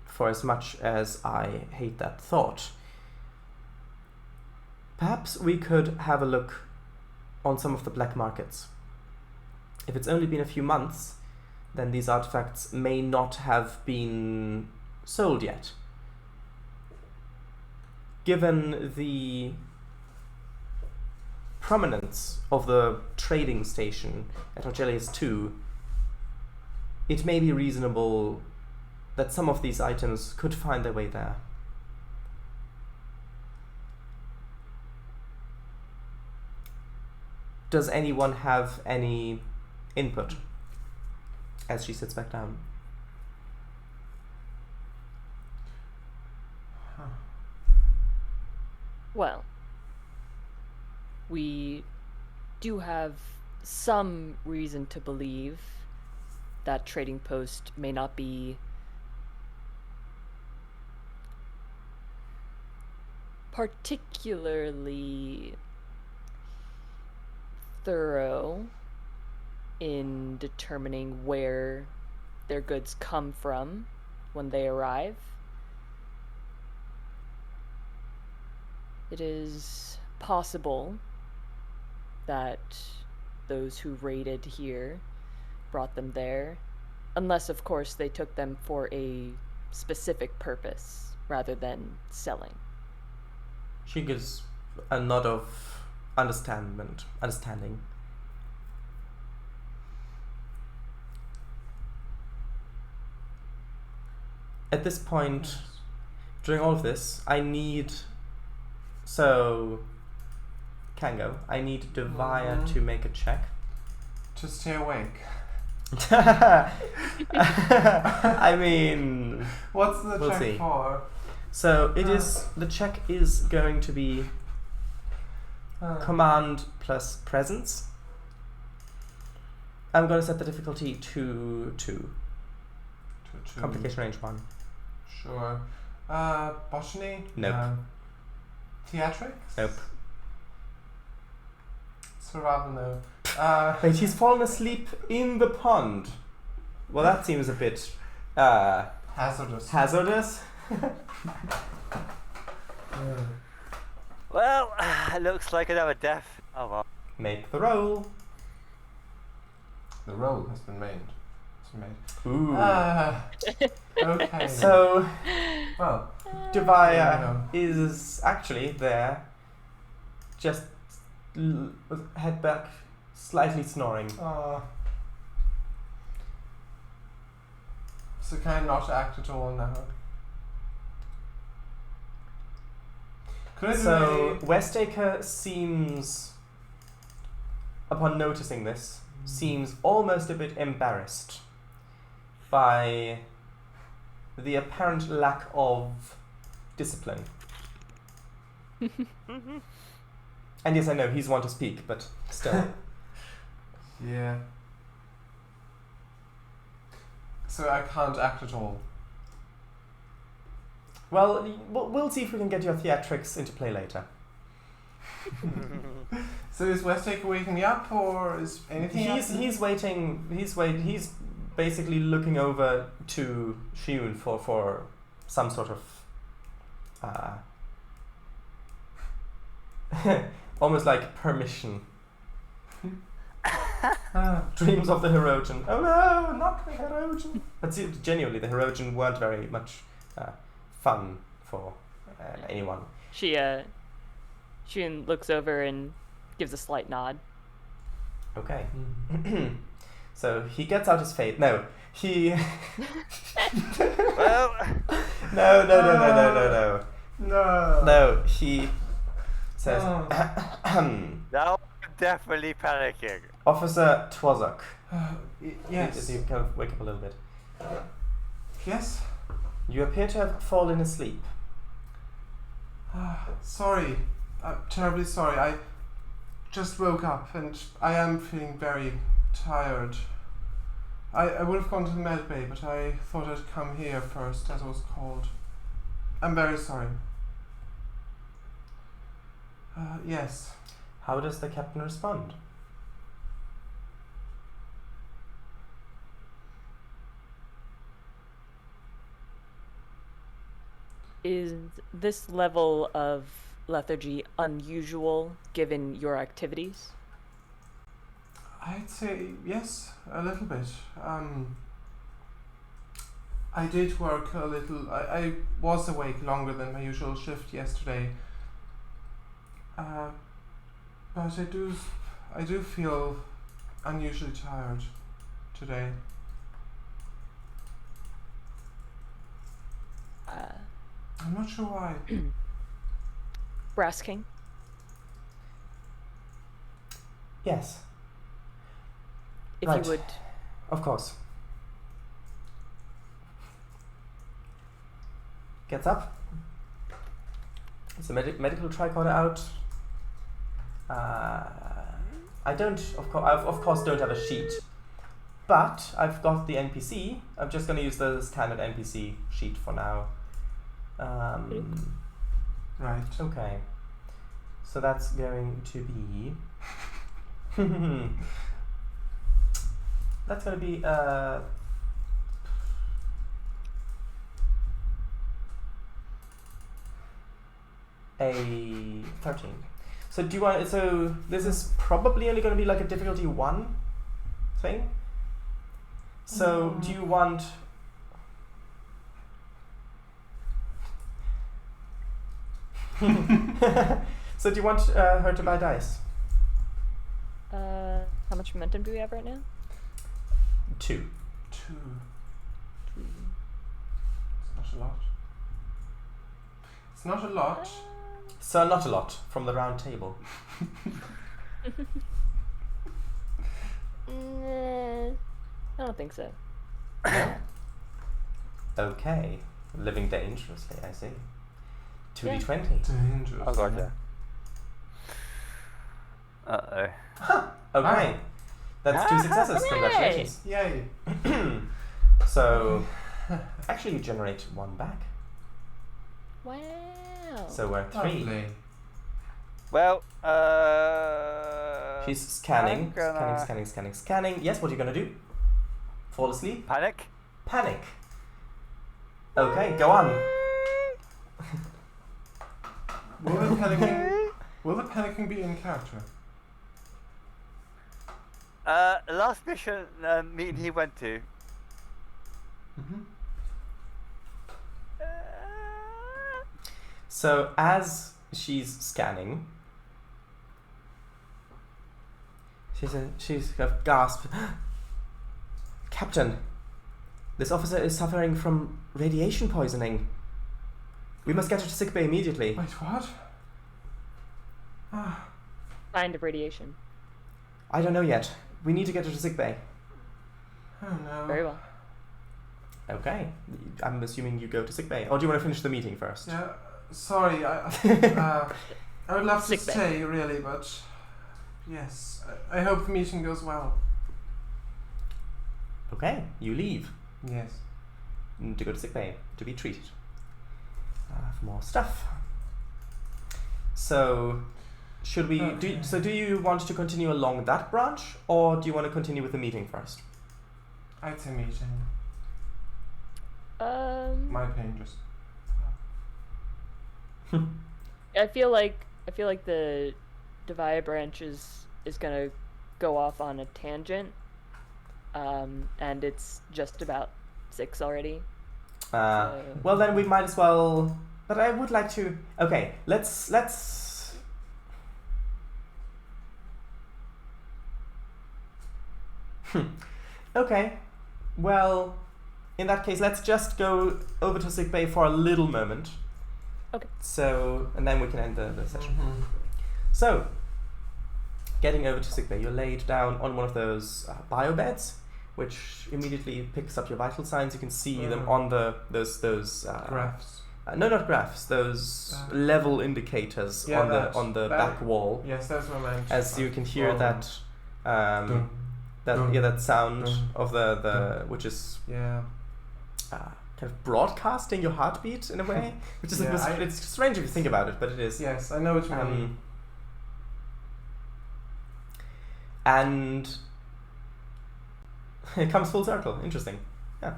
for as much as I hate that thought. Perhaps we could have a look on some of the black markets. If it's only been a few months, then these artifacts may not have been sold yet. Given the prominence of the trading station at Argelius 2, it may be reasonable that some of these items could find their way there. Does anyone have any input? As she sits back down. Well, we do have some reason to believe that trading post may not be particularly thorough in determining where their goods come from when they arrive. It is possible that those who raided here brought them there, unless of course they took them for a specific purpose rather than selling. She gives a nod of understanding. At this point, during all of this, I need Doviah to make a check. To stay awake. I mean, What's the we'll check see. for? So the check is going to be command plus presence. I'm going to set the difficulty to 2. Complication range 1. Sure. Botany? Nope. No. Theatrics? Nope. Survival? No. Wait, he's fallen asleep in the pond. Well, that seems a bit Hazardous. Well, looks like another death. Oh well. Make the roll. The roll has been made. Ooh. Okay. So, well, Doviah is actually there, just with head back, slightly snoring. So can I not act at all now? Could I do So, Westacre seems, upon noticing this, seems almost a bit embarrassed by the apparent lack of discipline. And yes, I know, he's one to speak, but still. Yeah. So I can't act at all. Well, we'll see if we can get your theatrics into play later. So is Westlake waking me up, or is anything happening? He's waiting. He's basically looking over to Shiun for some sort of almost like permission. Dreams of the Herogen. Oh no, not the Herogen. But see, genuinely, the Herogen weren't very much fun for anyone. Shiun looks over and gives a slight nod. Okay. So he gets out his fate. No, he. Well. No. No. He says. Now I'm definitely panicking. Officer Twossock. Yes. As you kind of wake up a little bit. Yes? You appear to have fallen asleep. Sorry. I'm terribly sorry. I just woke up and I am feeling very tired. I would have gone to the med bay, but I thought I'd come here first, as I was called. I'm very sorry. Yes. How does the captain respond? Is this level of lethargy unusual given your activities? I'd say yes, a little bit. I did work a little. I was awake longer than my usual shift yesterday. But I do feel unusually tired today. I'm not sure why. Brass King? Yes. If Right. you would. Of course. Gets up. It's a medical tricorder out. I don't, of course, don't have a sheet, but I've got the NPC. I'm just going to use the standard NPC sheet for now. Right. Okay. So that's going to be. That's going to be a 13. So do you want? So this is probably only going to be like a difficulty 1 thing. So do you want? So do you want her to buy dice? How much momentum do we have right now? 2. 2. It's not a lot. It's not a lot. So not a lot from the round table. I don't think so. Okay. Living dangerously, I see. 2d20. Dangerous. Oh god, yeah. Uh-oh. Okay. That's 2 successes. Congratulations. Yay. So, actually you generate 1 back. Wow. So we're at 3. Lovely. Well, She's scanning. I'm gonna- Scanning. Yes, what are you going to do? Fall asleep? panic? Panic. Okay, go on. Will the panicking be in character? Last mission meeting he went to. Mm-hmm. So as she's scanning, she's kind of gasped. Captain, this officer is suffering from radiation poisoning. We must get her to sickbay immediately. Wait, what? Kind of radiation. I don't know yet. We need to get her to sickbay. Oh no. Very well. Okay. I'm assuming you go to sickbay. Or do you want to finish the meeting first? Yeah. Sorry, I would love to Sick bay. stay, really, but yes, I hope the meeting goes well. Okay, you leave Yes. to go to sickbay to be treated for more stuff. So, should we do? So, do you want to continue along that branch, or do you want to continue with the meeting first? I'd say meeting. My opinion, just. I feel like the Doviah branch is gonna go off on a tangent, and it's just about 6 already. Well, then we might as well. But I would like to. Okay, let's. Okay, well, in that case, let's just go over to sickbay for a little moment. Okay. So, and then we can end the session. Mm-hmm. So, getting over to sickbay, you're laid down on one of those bio beds, which immediately picks up your vital signs. You can see them on those Graphs. No, not graphs. Those level indicators on the back wall. Yes, that's what I meant. As you can hear that that sound of the which is kind of broadcasting your heartbeat in a way, which is it's strange if you think about it, but it is. Yes, I know what you mean. And it comes full circle. Interesting. Yeah.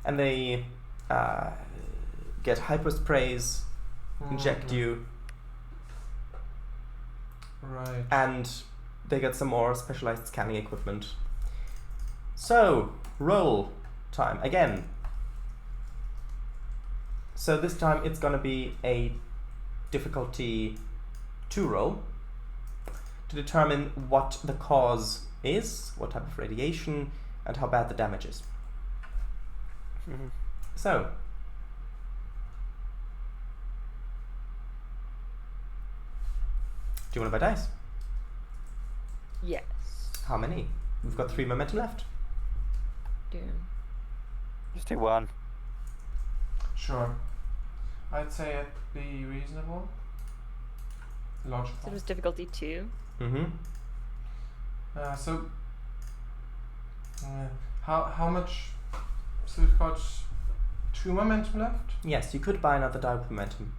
And they get hyper sprays, inject you. Right. And they get some more specialized scanning equipment. So, roll time again. So this time it's gonna be a difficulty 2 roll to determine what the cause is, what type of radiation, and how bad the damage is. Mm-hmm. So, do you want to buy dice? Yes. How many? We've got 3 momentum left. Damn. Just do 1. Sure. I'd say it'd be reasonable. Logical. So it was difficulty 2. Mm-hmm. How much? So we've got 2 momentum left. Yes, you could buy another die with momentum.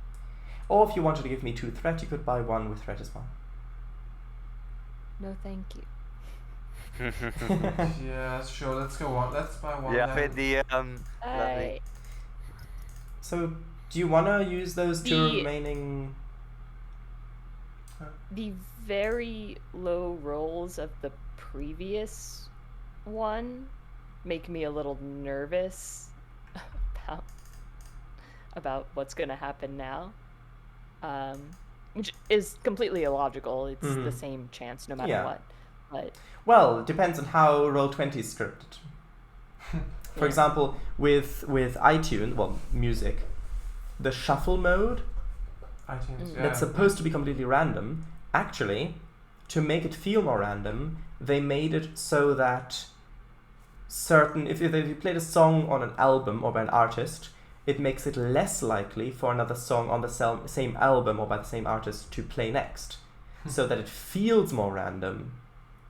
Or if you wanted to give me 2 threat, you could buy 1 with threat as well. No, thank you. Yeah, sure. Let's go on. Let's buy 1. Yeah, then. for the lovely. So, do you want to use those 2 remaining? The very low rolls of the previous one make me a little nervous about what's going to happen now, which is completely illogical. It's the same chance no matter what. But well, it depends on how Roll20 is scripted. For example, with iTunes, well, music, the shuffle mode iTunes, that's supposed to be completely random. Actually, to make it feel more random, they made it so that if you played a song on an album or by an artist, it makes it less likely for another song on the same album or by the same artist to play next, so that it feels more random,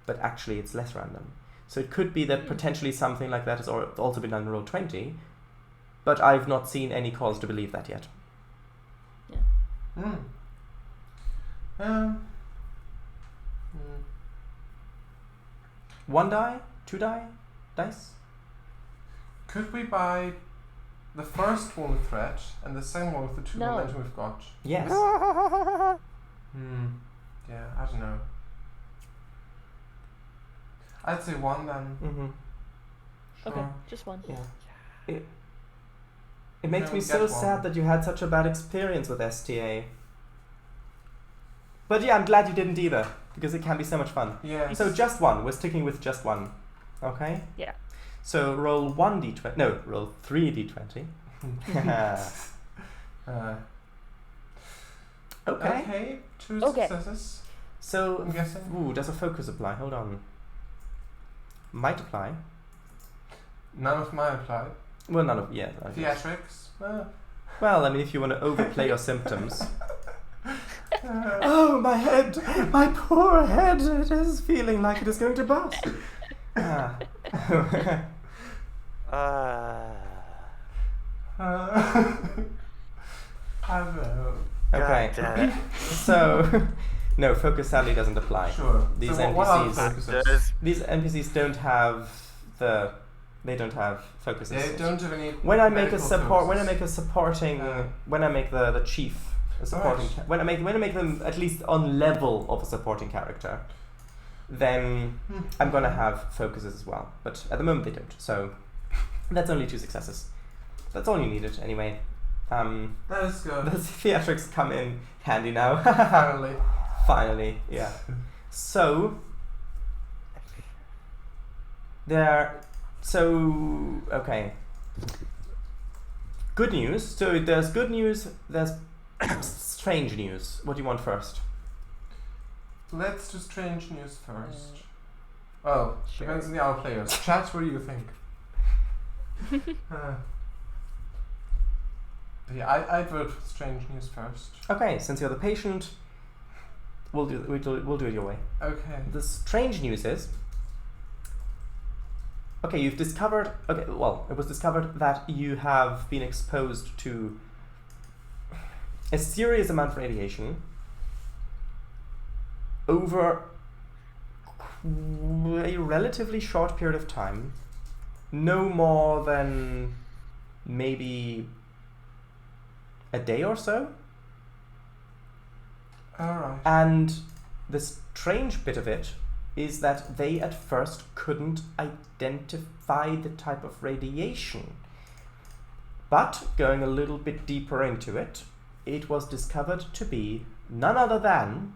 but actually it's less random. So it could be that potentially something like that has also been done in Roll20, but I've not seen any cause to believe that yet. Yeah. 1 die? 2 dice? Could we buy the first one with threat and the second one with the 2 momentum we've got? Yes. Yeah, I don't know. I'd say 1 then. Mm-hmm. Sure. okay, just 1. Yeah. It makes me so sad that you had such a bad experience with STA. But yeah, I'm glad you didn't either, because it can be so much fun. Yeah. So just 1. We're sticking with just 1. Okay? Yeah. So roll 1d20. No, roll 3d20. Okay. 2 successes. So, I'm guessing. Ooh, does a focus apply? Hold on. Might apply. None of mine applied. Well, none of, yeah. Theatrics. Well, I mean, if you want to overplay your symptoms. Oh, my head! My poor head! It is feeling like it is going to burst. I don't know. Okay. So, No, focus sadly doesn't apply. Sure. These So what are the NPCs focuses? These NPCs don't have they don't have focuses. They don't have any. When I make a medical support, when I focuses. make a supporting, when I make the chief a supporting, Alright. when I make them at least on level of a supporting character, then I'm gonna have focuses as well. But at the moment they don't. So that's only 2 successes. That's all you needed anyway. That is good. The theatrics come in handy now. Finally. Finally, yeah. So okay. Good news. So there's good news, there's strange news. What do you want first? Let's do strange news first. Oh, Sure. depends on the other players. Chat, what do you think? Yeah, I'd vote for strange news first. Okay, since you're the patient, we'll do it your way. Okay. The strange news is, okay, you've discovered, it was discovered that you have been exposed to a serious amount of radiation over a relatively short period of time, no more than maybe a day or so. Alright. And the strange bit of it is that they at first couldn't identify the type of radiation. But going a little bit deeper into it, it was discovered to be none other than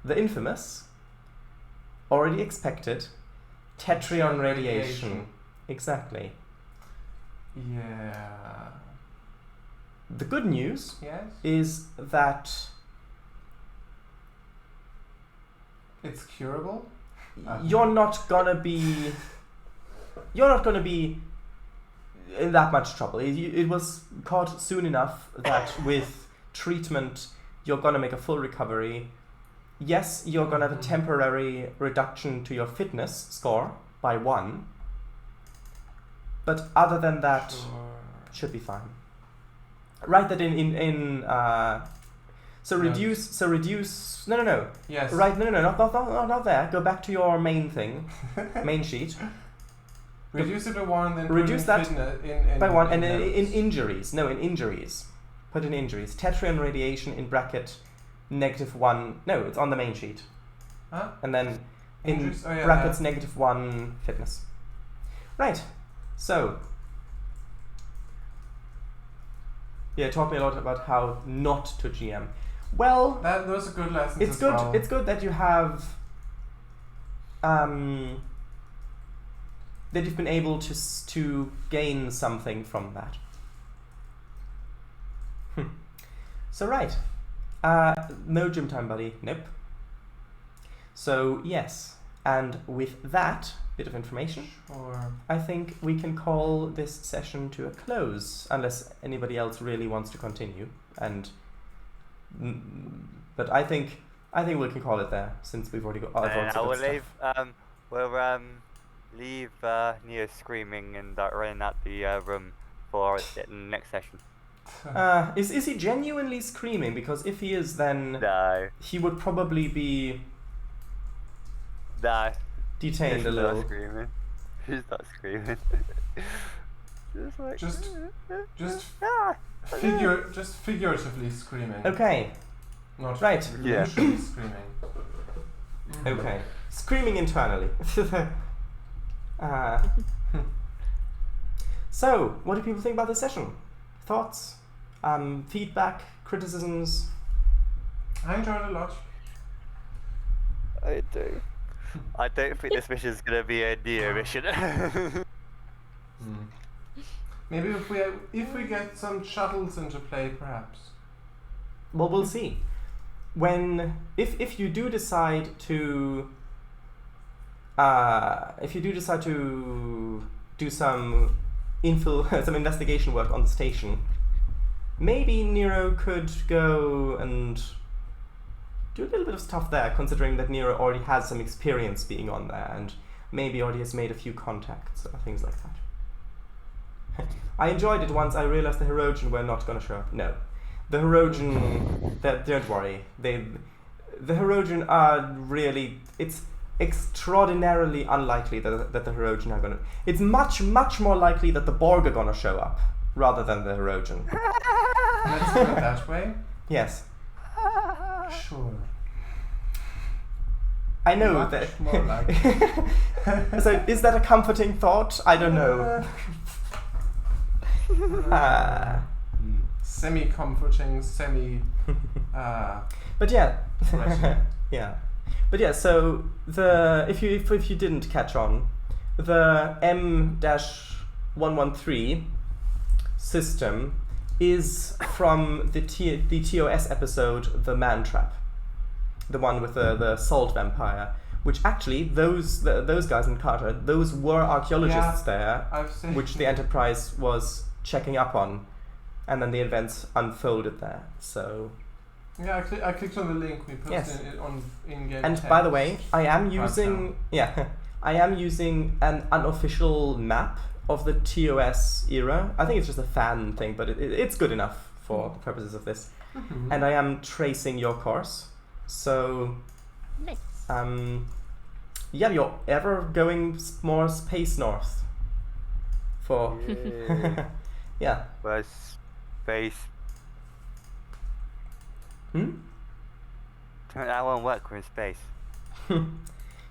the infamous, already expected, Tetrion radiation. Exactly. Yeah. The good news Yes? is that It's curable? you're not gonna be in that much trouble. It was caught soon enough that with treatment you're gonna make a full recovery. Yes, you're gonna have a temporary reduction to your fitness score by 1, but other than that, Sure. should be fine. Write that in so No. reduce no. Yes. Right, no, not there. Go back to your main thing, main sheet. Reduce it to 1, then Reduce put in that fitness in by 1, and notes. in injuries. No, in injuries. Put in injuries. Tetrion radiation in bracket -1. No, it's on the main sheet. Huh? And then in Injuries? Oh, yeah, brackets -1 fitness. Right. So. Yeah, taught me a lot about how not to GM. Well, Those are good lessons it's as good. well. It's good that you have that you've been able to gain something from that. So right, no gym time, buddy. Nope. So yes, and with that bit of information, Sure. I think we can call this session to a close, unless anybody else really wants to continue. But I think we can call it there, since we've already got. I will leave. We'll leave Neo screaming and running out the room for the next session. Is he genuinely screaming? Because if he is, then No, he would probably be no. detained He's a little. not screaming. He's not screaming. Just like. Just Ah, just figuratively screaming. Okay. Not Right. Yeah. literally screaming. Okay. Screaming internally. So, what do people think about this session? Thoughts? Feedback? Criticisms? I enjoyed it a lot. I do. I don't think this mission is gonna be a Neo mission. Maybe if we get some shuttles into play, perhaps. Well, we'll see. If you do decide to do some some investigation work on the station, maybe Nero could go and do a little bit of stuff there, considering that Nero already has some experience being on there, and maybe already has made a few contacts or things like that. I enjoyed it once I realized the Herogen were not going to show up. No. The Herogen, don't worry. the Hirogen are really... It's extraordinarily unlikely that the Hirogen are gonna... It's much, much more likely that the Borg are gonna show up, rather than the Hirogen. Let's go that way. Yes. Sure. I know Much that... more likely. So, is that a comforting thought? I don't know. Semi-comforting, But yeah. Right. Yeah. But yeah, so if you didn't catch on, the M-113 system is from the TOS episode The Man Trap, the one with the salt vampire. Which actually, those guys in Carter, those were archaeologists there, I've seen. which the Enterprise was checking up on, and then the events unfolded there. So. Yeah, I clicked on the link we posted Yes. on in-game And text. by the way, I am Right using I am using an unofficial map of the TOS era. I think it's just a fan thing, but it's good enough for the purposes of this. Mhm. And I am tracing your course. So Nice. yeah, you're ever going more space north for Yay. yeah. Well, space. That won't work. We're in space.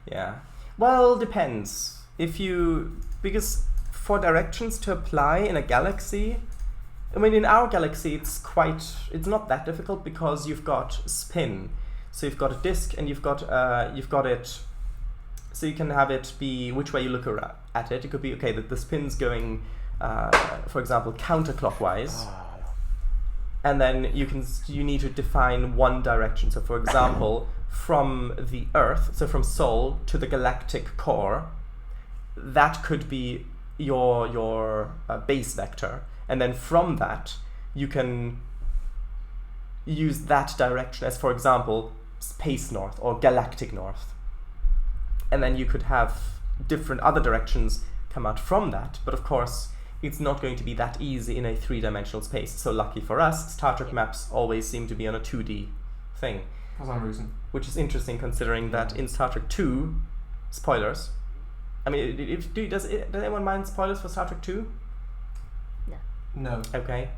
Yeah. Well, depends. Because for directions to apply in a galaxy, I mean, in our galaxy, it's not that difficult because you've got spin. So you've got a disk and you've got it, so you can have it be which way you look at it. It could be, okay, the spin's going, for example, counterclockwise. And then you need to define one direction. So, for example, from the Earth, so from Sol to the galactic core, that could be your base vector. And then from that, you can use that direction as, for example, space north or galactic north. And then you could have different other directions come out from that. But of course, it's not going to be that easy in a three-dimensional space. So lucky for us, Star Trek maps always seem to be on a 2D thing. For some reason. Which is interesting considering that in Star Trek 2, spoilers. I mean, does anyone mind spoilers for Star Trek 2? No. Okay.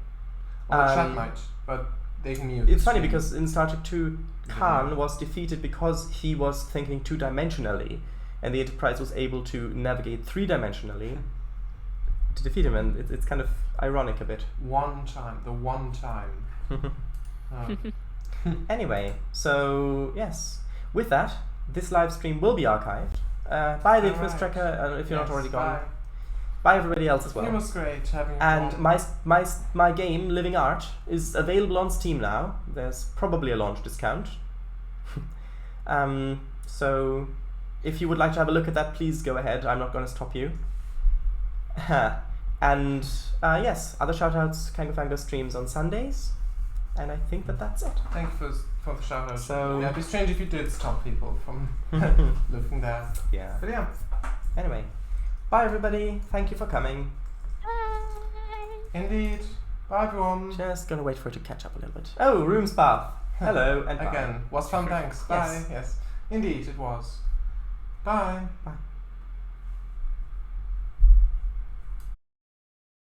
Well, the chat might, but they can mute. It's funny because in Star Trek 2, Khan was defeated because he was thinking two-dimensionally, and the Enterprise was able to navigate three-dimensionally to defeat him, and it's kind of ironic a bit. The one time. Oh. Anyway, so yes, with that, this live stream will be archived. Bye, the Infamous Alright. Trekker, if you're not Yes, already gone. bye. Bye, everybody else as well. It was great having you And on. my game, Living Art, is available on Steam now. There's probably a launch discount. So if you would like to have a look at that, please go ahead. I'm not going to stop you. And yes, other shoutouts, CangoFango streams on Sundays. And I think that's it. Thank you for the shout out. So- yeah, it'd be strange if you did stop people from looking there. Yeah. But yeah. Anyway, bye everybody. Thank you for coming. Indeed. Bye everyone. Just gonna wait for it to catch up a little bit. Oh, Room's Bath. Hello and bye. Again. Was fun, thanks. Bye. Yes. Indeed, it was. Bye. Bye.